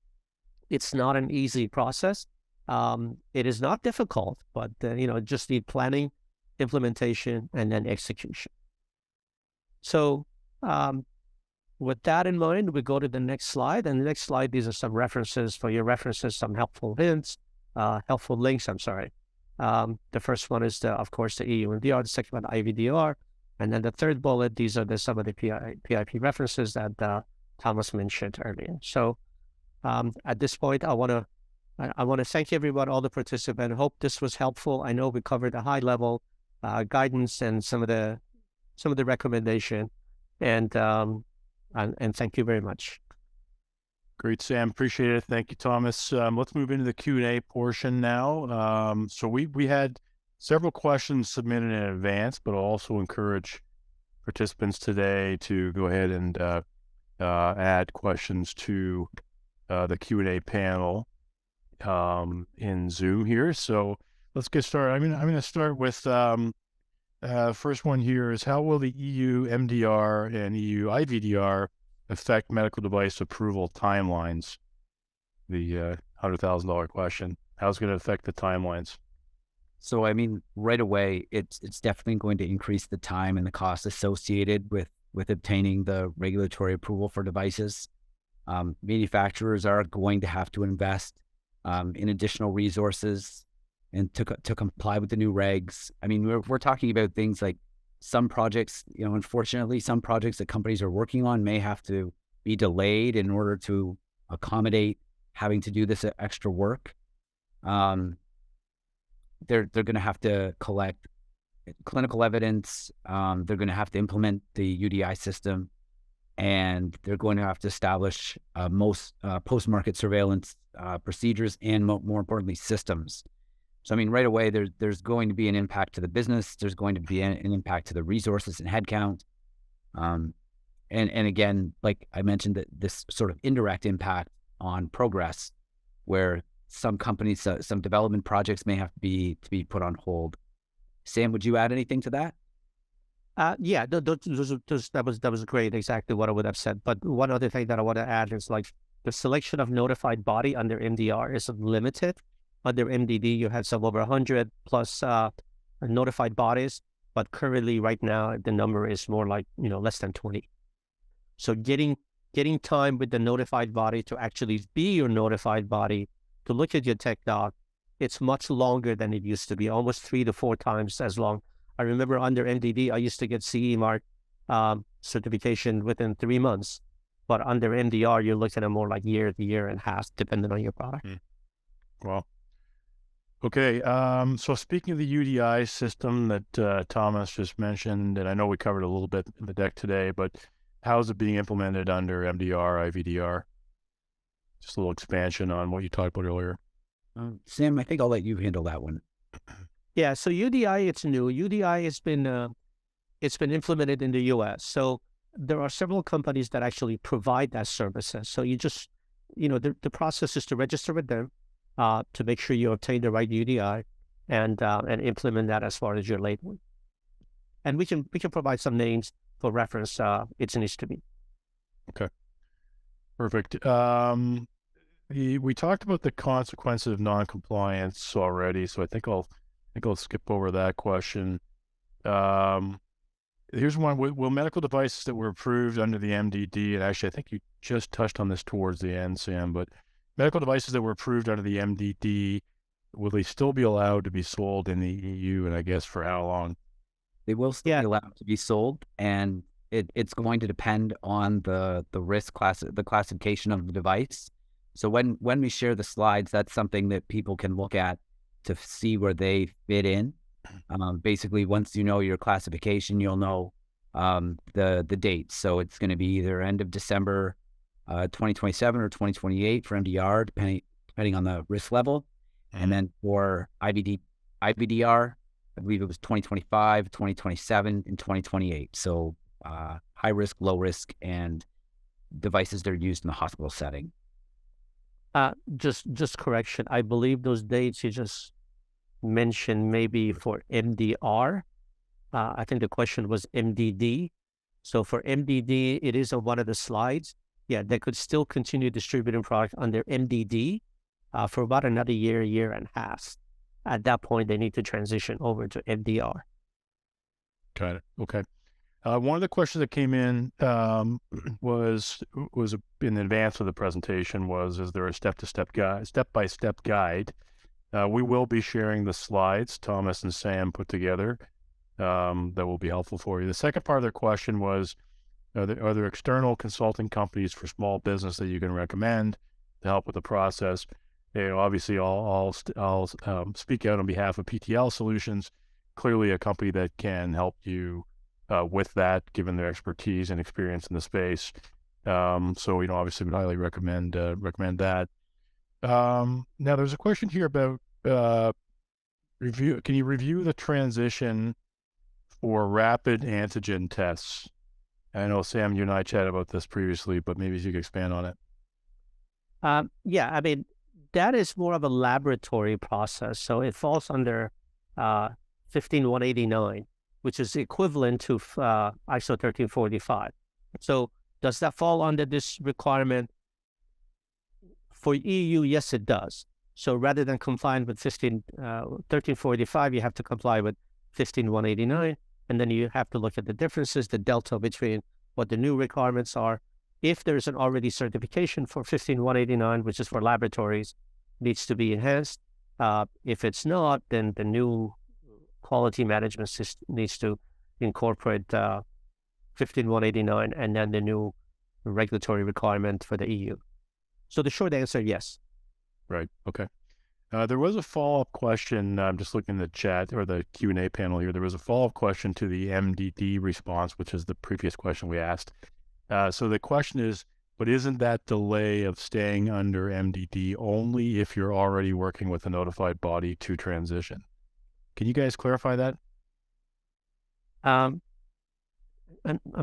it's not an easy process. It is not difficult, but just need planning, implementation, and then execution. So with that in mind, we go to the next slide. And the next slide, these are some references for your references, some helpful links. The first one is, of course, the EU MDR, the second one, IVDR. And then the third bullet, these are some of the PIP references that Thomas mentioned earlier. So at this point, I want to thank everyone, all the participants. Hope this was helpful. I know we covered a high level guidance and some of the recommendation, and thank you very much. Great, Sam. Appreciate it. Thank you, Thomas. Let's move into the Q&A portion now. So we had several questions submitted in advance, but I'll also encourage participants today to go ahead and add questions to the Q&A panel in Zoom here. So let's get started. I'm going to start with first one here is, how will the EU MDR and EU IVDR affect medical device approval timelines? The $100,000 question. How's it going to affect the timelines? So, right away, it's definitely going to increase the time and the cost associated with obtaining the regulatory approval for devices. Manufacturers are going to have to invest in additional resources and to comply with the new regs. We're talking about things like some projects, unfortunately, some projects that companies are working on may have to be delayed in order to accommodate having to do this extra work. They're going to have to collect clinical evidence. They're going to have to implement the UDI system, and they're going to have to establish most post-market surveillance procedures and more importantly, systems. So, right away, there's going to be an impact to the business. There's going to be an impact to the resources and headcount. And again, like I mentioned, that this sort of indirect impact on progress, where some companies, some development projects may have to be put on hold. Sam, would you add anything to that? Yeah, that was great. Exactly what I would have said. But one other thing that I want to add is, like, the selection of notified body under MDR is limited. Under MDD, you have some over 100 plus notified bodies, but currently, right now, the number is more like less than 20. So getting time with the notified body to actually be your notified body to look at your tech doc, it's much longer than it used to be, almost 3 to 4 times as long. I remember under MDD, I used to get CE mark certification within 3 months, but under MDR, you're looking at more like year to year and a half, depending on your product. Well, Okay. So speaking of the UDI system that Thomas just mentioned, and I know we covered a little bit in the deck today, but how is it being implemented under MDR, IVDR? Just a little expansion on what you talked about earlier. Sam, I think I'll let you handle that one. Yeah, so UDI, it's new. UDI has been it's been implemented in the US. So there are several companies that actually provide that services. So you just, the process is to register with them to make sure you obtain the right UDI and implement that as far as your labeling. And we can provide some names for reference. It needs to be. Okay. Perfect. We talked about the consequences of non-compliance already, so I think I'll skip over that question. Here's one: will medical devices that were approved under the MDD, and actually I think you just touched on this towards the end, Sam, but medical devices that were approved under the MDD, will they still be allowed to be sold in the EU, and I guess for how long? They will still be allowed to be sold, and it's going to depend on the risk class, the classification of the device. So when we share the slides, that's something that people can look at to see where they fit in. Basically, once you know your classification, you'll know the date. So it's going to be either end of December 2027 or 2028 for MDR, depending on the risk level. And then for IVDR, I believe it was 2025, 2027, and 2028. So high risk, low risk, and devices that are used in the hospital setting. Just correction. I believe those dates you just mentioned maybe for MDR. I think the question was MDD. So for MDD, it is on one of the slides. Yeah, they could still continue distributing product under MDD for about another year and a half. At that point, they need to transition over to MDR. Got it. Okay. One of the questions that came in was in advance of the presentation was, is there a step-by-step guide? We will be sharing the slides Thomas and Sam put together that will be helpful for you. The second part of their question was, are there external consulting companies for small business that you can recommend to help with the process? Obviously, I'll speak out on behalf of PTL Solutions, clearly a company that can help you with that, given their expertise and experience in the space. So, obviously would highly recommend that. Now there's a question here about can you review the transition for rapid antigen tests? I know, Sam, you and I chatted about this previously, but maybe you could expand on it. Yeah, I mean, that is more of a laboratory process. So it falls under 15189, which is equivalent to ISO 13485. So does that fall under this requirement? For EU, yes, it does. So rather than complying with 13485, you have to comply with 15189, and then you have to look at the differences, the delta between what the new requirements are. If there's an already certification for 15189, which is for laboratories, needs to be enhanced. If it's not, then the new quality management system needs to incorporate 15189 and then the new regulatory requirement for the EU. So the short answer, yes. Right. Okay. There was a follow-up question. I'm just looking at the chat or the Q&A panel here. There was a follow-up question to the MDD response, which is the previous question we asked. So the question is, but isn't that delay of staying under MDD only if you're already working with a notified body to transition? Can you guys clarify that? I'm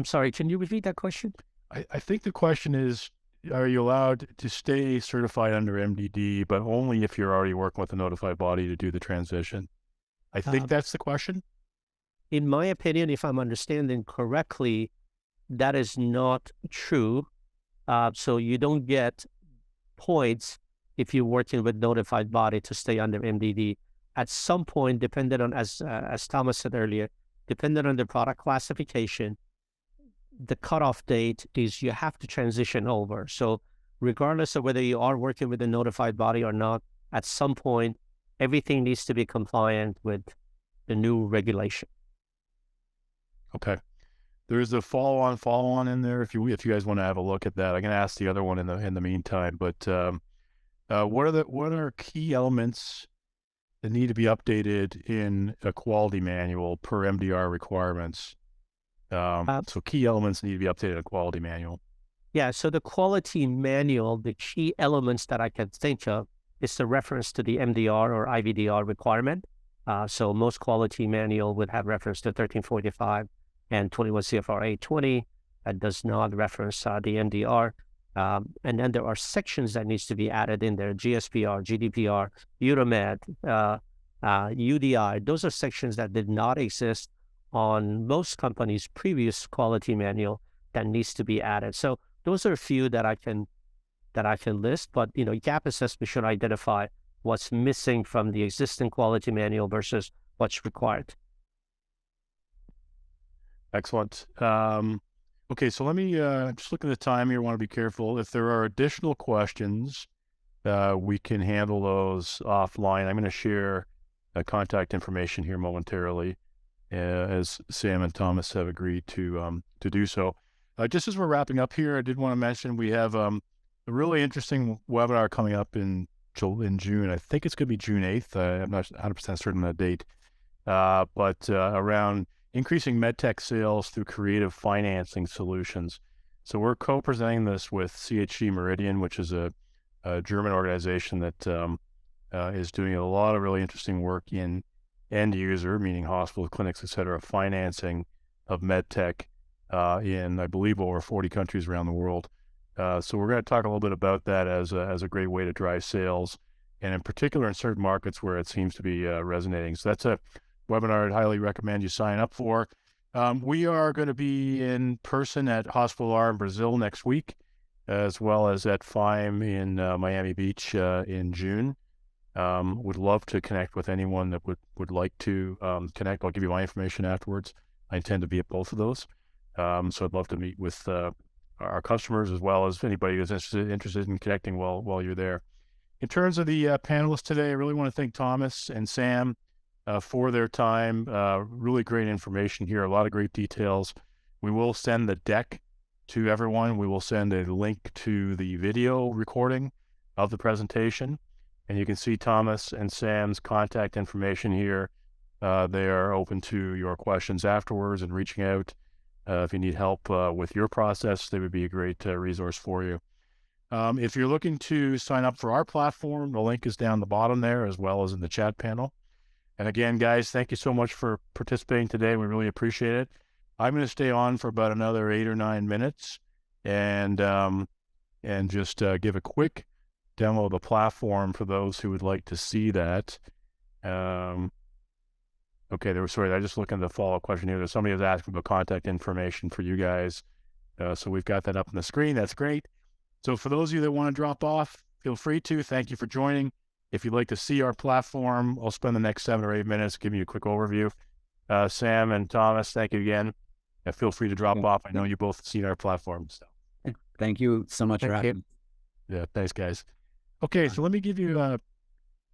sorry, can you repeat that question? I think the question is, are you allowed to stay certified under MDD, but only if you're already working with a notified body to do the transition? I think that's the question. In my opinion, if I'm understanding correctly, that is not true. So you don't get points if you're working with notified body to stay under MDD. At some point, depending on, as Thomas said earlier, depending on the product classification, the cutoff date is you have to transition over. So regardless of whether you are working with a notified body or not, at some point, everything needs to be compliant with the new regulation. Okay. There's a follow-on in there. If you guys want to have a look at that, I can ask the other one in the meantime. But what are key elements that need to be updated in a quality manual per MDR requirements? So key elements need to be updated in a quality manual. Yeah, so the quality manual, the key elements that I can think of is the reference to the MDR or IVDR requirement. So most quality manual would have reference to 1345 and 21 CFR 820. That does not reference the MDR. And then there are sections that needs to be added in there: GSPR, GDPR, Euromed, UDI. Those are sections that did not exist on most companies' previous quality manual that needs to be added. So those are a few that I can list, but gap assessment should identify what's missing from the existing quality manual versus what's required. Excellent. Okay, so let me just look at the time here. Want to be careful. If there are additional questions, we can handle those offline. I'm going to share contact information here momentarily, as Sam and Thomas have agreed to do so. Just as we're wrapping up here, I did want to mention we have a really interesting webinar coming up in June. I think it's going to be June 8th. I'm not 100% certain on that date, but around increasing medtech sales through creative financing solutions. So we're co-presenting this with CHG Meridian, which is a German organization that is doing a lot of really interesting work in end user, meaning hospitals, clinics, et cetera, financing of medtech in, I believe, over 40 countries around the world. So we're going to talk a little bit about that as a great way to drive sales, and in particular in certain markets where it seems to be resonating. So that's a webinar I'd highly recommend you sign up for. We are going to be in person at Hospital R in Brazil next week, as well as at FIME in Miami Beach in June. Would love to connect with anyone that would like to connect. I'll give you my information afterwards. I intend to be at both of those. So I'd love to meet with our customers, as well as anybody who's interested in connecting while you're there. In terms of the panelists today, I really want to thank Thomas and Sam for their time. Really great information here, a lot of great details. We will send the deck to everyone. We will send a link to the video recording of the presentation, and you can see Thomas and Sam's contact information here. They are open to your questions afterwards and reaching out. If you need help with your process, they would be a great resource for you. If you're looking to sign up for our platform, the link is down the bottom there, as well as in the chat panel. And again, guys, thank you so much for participating today. We really appreciate it. I'm going to stay on for about another 8 or 9 minutes and just give a quick demo of the platform for those who would like to see that. Okay, sorry, I just looked at the follow-up question here. There's somebody who's asking about contact information for you guys. So we've got that up on the screen. That's great. So for those of you that want to drop off, feel free to. Thank you for joining. If you'd like to see our platform, I'll spend the next 7 or 8 minutes giving you a quick overview. Sam and Thomas, thank you again. Feel free to drop off. I know you both seen our platform. So. Thank you so much for having me. Yeah, thanks, guys. Okay, so let me give you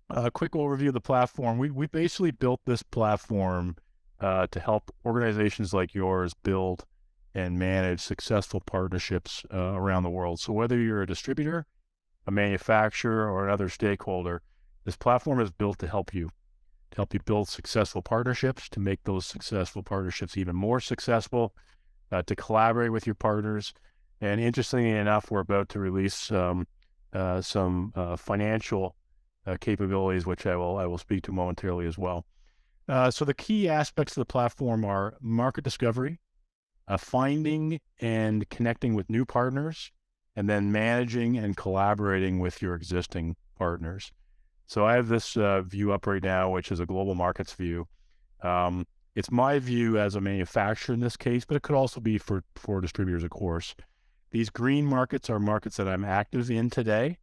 a quick overview of the platform. We basically built this platform to help organizations like yours build and manage successful partnerships around the world. So whether you're a distributor, a manufacturer, or another stakeholder, this platform is built to help you build successful partnerships, to make those successful partnerships even more successful, to collaborate with your partners. And interestingly enough, we're about to release some financial capabilities, which I will speak to momentarily as well. So the key aspects of the platform are market discovery, finding and connecting with new partners, and then managing and collaborating with your existing partners. So I have this view up right now, which is a global markets view. It's my view as a manufacturer in this case, but it could also be for distributors, of course. These green markets are markets that I'm active in today.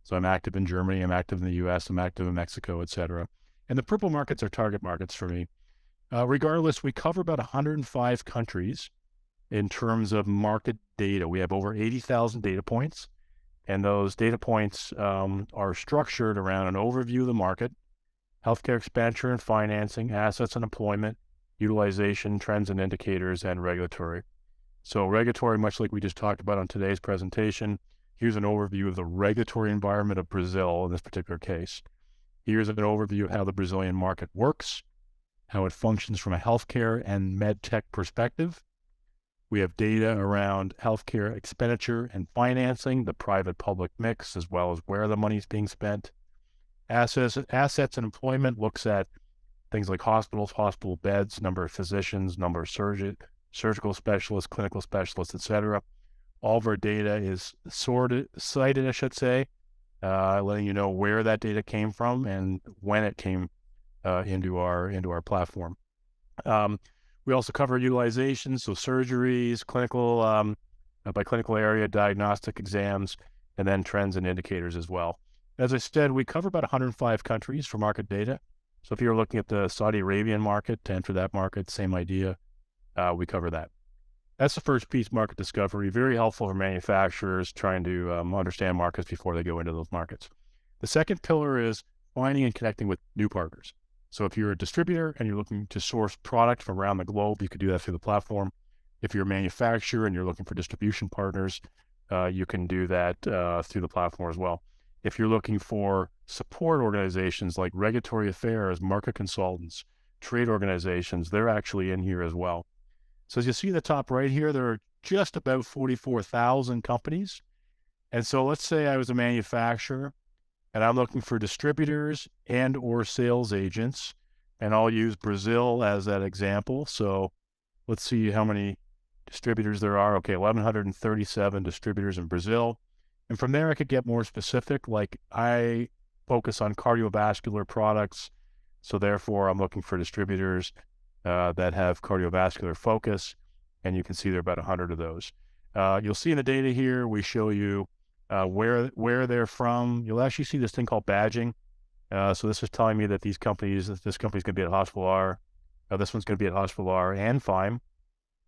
So I'm active in Germany, I'm active in the US, I'm active in Mexico, et cetera. And the purple markets are target markets for me. Regardless, we cover about 105 countries in terms of market data. We have over 80,000 data points, and those data points are structured around an overview of the market, healthcare expenditure and financing, assets and employment, utilization, trends and indicators, and regulatory. So regulatory, much like we just talked about on today's presentation, here's an overview of the regulatory environment of Brazil in this particular case. Here's an overview of how the Brazilian market works, how it functions from a healthcare and med tech perspective. We have data around healthcare expenditure and financing, the private-public mix, as well as where the money is being spent. Assets and employment looks at things like hospitals, hospital beds, number of physicians, number of surgical specialists, clinical specialists, etc. All of our data is cited, I should say, letting you know where that data came from and when it came into our platform. We also cover utilization, so surgeries, clinical by clinical area, diagnostic exams, and then trends and indicators as well. As I said, we cover about 105 countries for market data. So if you're looking at the Saudi Arabian market, to enter that market, same idea, we cover that. That's the first piece, market discovery, very helpful for manufacturers trying to understand markets before they go into those markets. The second pillar is finding and connecting with new partners. So if you're a distributor and you're looking to source product from around the globe, you could do that through the platform. If you're a manufacturer and you're looking for distribution partners, you can do that through the platform as well. If you're looking for support organizations like regulatory affairs, market consultants, trade organizations, they're actually in here as well. So as you see the top right here, there are just about 44,000 companies. And so let's say I was a manufacturer and I'm looking for distributors and or sales agents, and I'll use Brazil as that example. So let's see how many distributors there are. Okay, 1,137 distributors in Brazil. And from there, I could get more specific, like I focus on cardiovascular products. So therefore, I'm looking for distributors that have cardiovascular focus. And you can see there are about 100 of those. You'll see in the data here, we show you where they're from. You'll actually see this thing called badging. So this is telling me that this company's going to be at Hospital R. This one's going to be at Hospital R and FIME.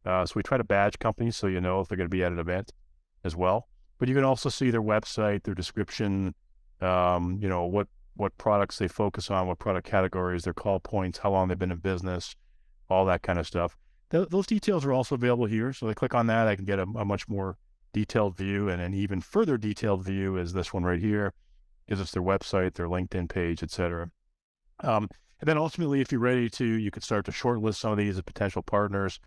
So we try to badge companies so you know if they're going to be at an event as well. But you can also see their website, their description, what products they focus on, what product categories, their call points, how long they've been in business, all that kind of stuff. Those details are also available here. So I click on that, I can get a much more detailed view, and an even further detailed view is this one right here. Gives us their website, their LinkedIn page, etc. And then ultimately, if you're ready to, you could start to shortlist some of these as potential partners,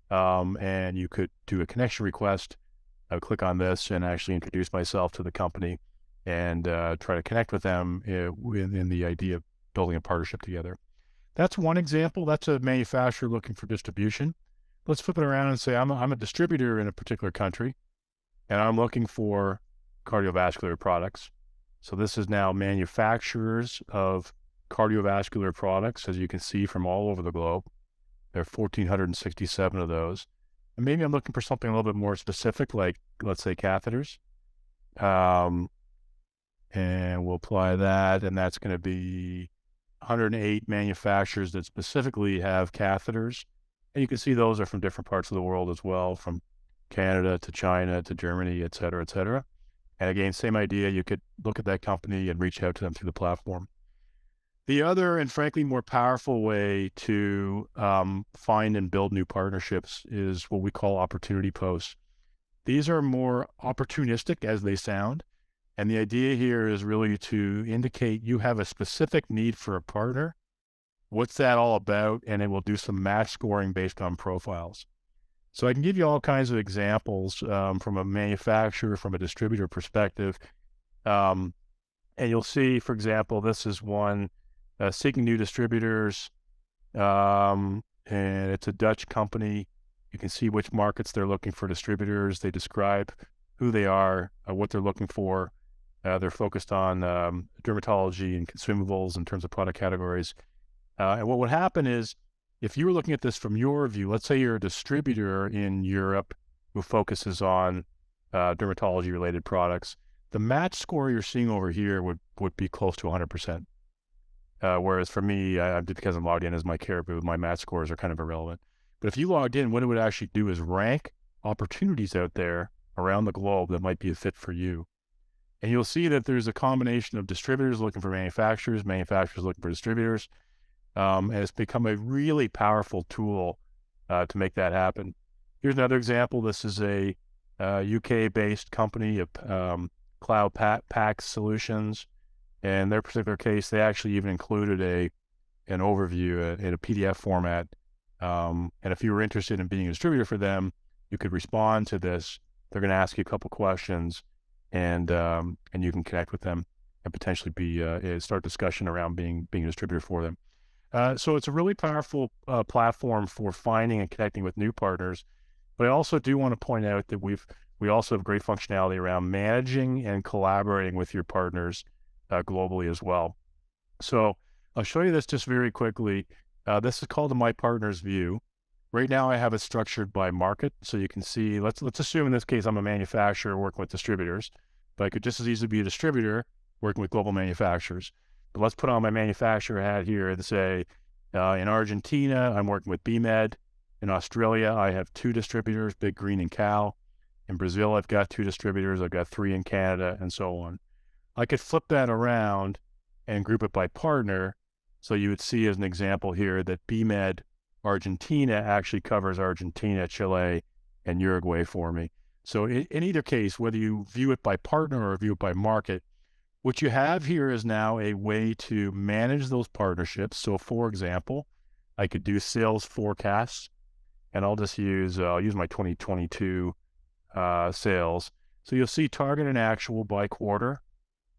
and you could do a connection request. I would click on this and actually introduce myself to the company and try to connect with them in the idea of building a partnership together. That's one example. That's a manufacturer looking for distribution. Let's flip it around and say I'm a distributor in a particular country, and I'm looking for cardiovascular products. So this is now manufacturers of cardiovascular products, as you can see from all over the globe. There are 1,467 of those. And maybe I'm looking for something a little bit more specific, like, let's say, catheters. And we'll apply that, and that's going to be 108 manufacturers that specifically have catheters. And you can see those are from different parts of the world as well, from Canada to China to Germany, et cetera, et cetera. And again, same idea, you could look at that company and reach out to them through the platform. The other and frankly more powerful way to find and build new partnerships is what we call opportunity posts. These are more opportunistic as they sound. And the idea here is really to indicate you have a specific need for a partner. What's that all about? And it will do some match scoring based on profiles. So I can give you all kinds of examples from a manufacturer, from a distributor perspective. And you'll see, for example, this is one seeking new distributors, and it's a Dutch company. You can see which markets they're looking for distributors. They describe who they are, what they're looking for. They're focused on dermatology and consumables in terms of product categories. And what would happen is, if you were looking at this from your view, let's say you're a distributor in Europe who focuses on dermatology-related products, the match score you're seeing over here would be close to 100%. Whereas for me, because I'm logged in as my Caribou, my match scores are kind of irrelevant. But if you logged in, what it would actually do is rank opportunities out there around the globe that might be a fit for you. And you'll see that there's a combination of distributors looking for manufacturers, manufacturers looking for distributors. And it's become a really powerful tool to make that happen. Here's another example. This is a UK-based company of Cloud PTL Solutions. And in their particular case, they actually even included an overview in a PDF format. And if you were interested in being a distributor for them, you could respond to this. They're going to ask you a couple questions, and you can connect with them and potentially start discussion around being a distributor for them. So it's a really powerful platform for finding and connecting with new partners. But I also do want to point out that we also have great functionality around managing and collaborating with your partners globally as well. So I'll show you this just very quickly. This is called the My Partners view. Right now I have it structured by market. So you can see, let's assume in this case I'm a manufacturer working with distributors, but I could just as easily be a distributor working with global manufacturers. But let's put on my manufacturer hat here and say, in Argentina, I'm working with BMed. In Australia, I have 2 distributors, Big Green and Cal. In Brazil, I've got 2 distributors. I've got 3 in Canada, and so on. I could flip that around and group it by partner. So you would see as an example here that BMed Argentina actually covers Argentina, Chile, and Uruguay for me. So in either case, whether you view it by partner or view it by market, what you have here is now a way to manage those partnerships. So for example, I could do sales forecasts, and I'll use my 2022 sales. So you'll see target and actual by quarter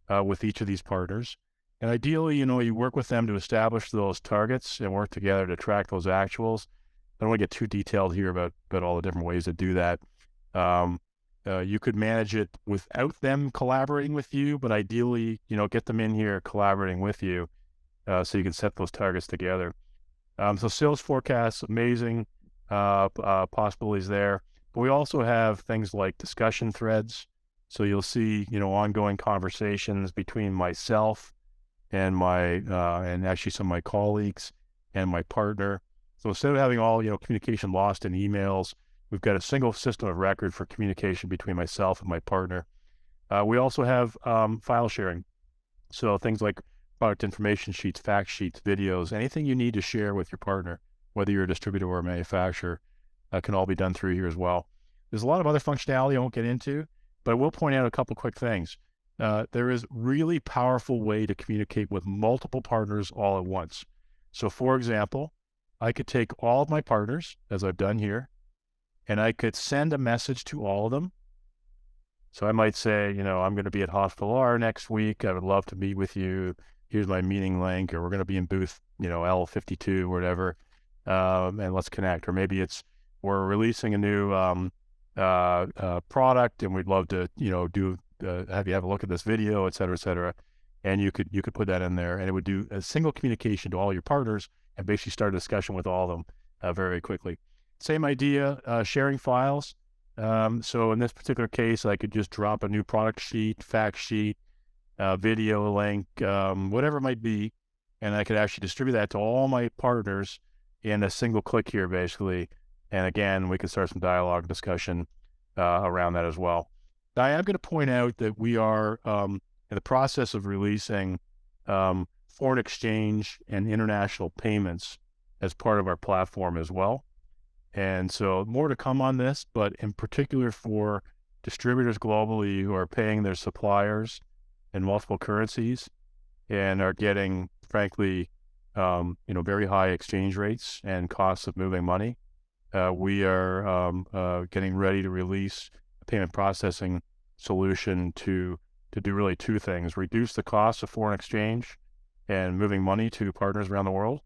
with each of these partners. And ideally, you work with them to establish those targets and work together to track those actuals. I don't want to get too detailed here about all the different ways to do that. You could manage it without them collaborating with you, but ideally, get them in here collaborating with you so you can set those targets together. So sales forecasts, amazing possibilities there. But we also have things like discussion threads. So you'll see, ongoing conversations between myself and and actually some of my colleagues and my partner. So instead of having all, communication lost in emails, we've got a single system of record for communication between myself and my partner. We also have file sharing. So things like product information sheets, fact sheets, videos, anything you need to share with your partner, whether you're a distributor or a manufacturer, can all be done through here as well. There's a lot of other functionality I won't get into, but I will point out a couple quick things. There is really powerful way to communicate with multiple partners all at once. So for example, I could take all of my partners, as I've done here, and I could send a message to all of them. So I might say, I'm going to be at Hospital R next week. I would love to meet with you. Here's my meeting link, or we're going to be in booth, L52 or whatever, and let's connect. Or maybe we're releasing a new product, and we'd love to, have you have a look at this video, et cetera, et cetera. And you could put that in there, and it would do a single communication to all your partners and basically start a discussion with all of them very quickly. Same idea, sharing files. So in this particular case, I could just drop a new product sheet, fact sheet, video link, whatever it might be, and I could actually distribute that to all my partners in a single click here, basically. And again, we could start some dialogue discussion around that as well. Now, I am going to point out that we are in the process of releasing foreign exchange and international payments as part of our platform as well. And so more to come on this, but in particular for distributors globally who are paying their suppliers in multiple currencies and are getting, frankly, very high exchange rates and costs of moving money. We are getting ready to release a payment processing solution to do really 2 things: reduce the cost of foreign exchange and moving money to partners around the world.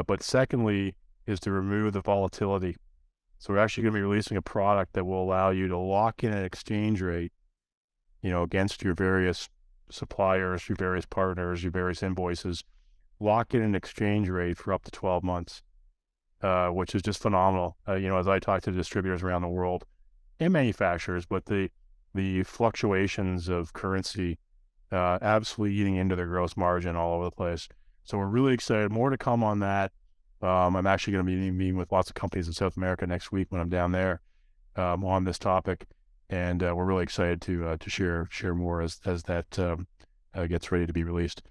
But secondly, is to remove the volatility. So we're actually going to be releasing a product that will allow you to lock in an exchange rate, against your various suppliers, your various partners, your various invoices, lock in an exchange rate for up to 12 months, which is just phenomenal. As I talk to distributors around the world and manufacturers, but the fluctuations of currency absolutely eating into their gross margin all over the place. So we're really excited. More to come on that. I'm actually going to be meeting with lots of companies in South America next week when I'm down there on this topic, and we're really excited to share more as that gets ready to be released.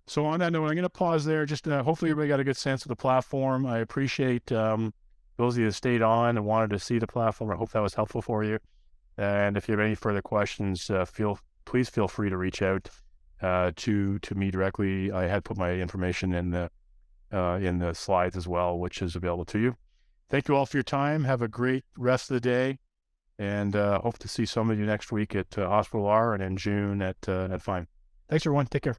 So on that note, I'm going to pause there. Just hopefully everybody got a good sense of the platform. I appreciate those of you that stayed on and wanted to see the platform. I hope that was helpful for you. And if you have any further questions, please feel free to reach out. to me directly. I had put my information in the slides as well, which is available to you. Thank you all for your time. Have a great rest of the day, and hope to see some of you next week at Hospital R and in June at FIME. Thanks, everyone. Take care.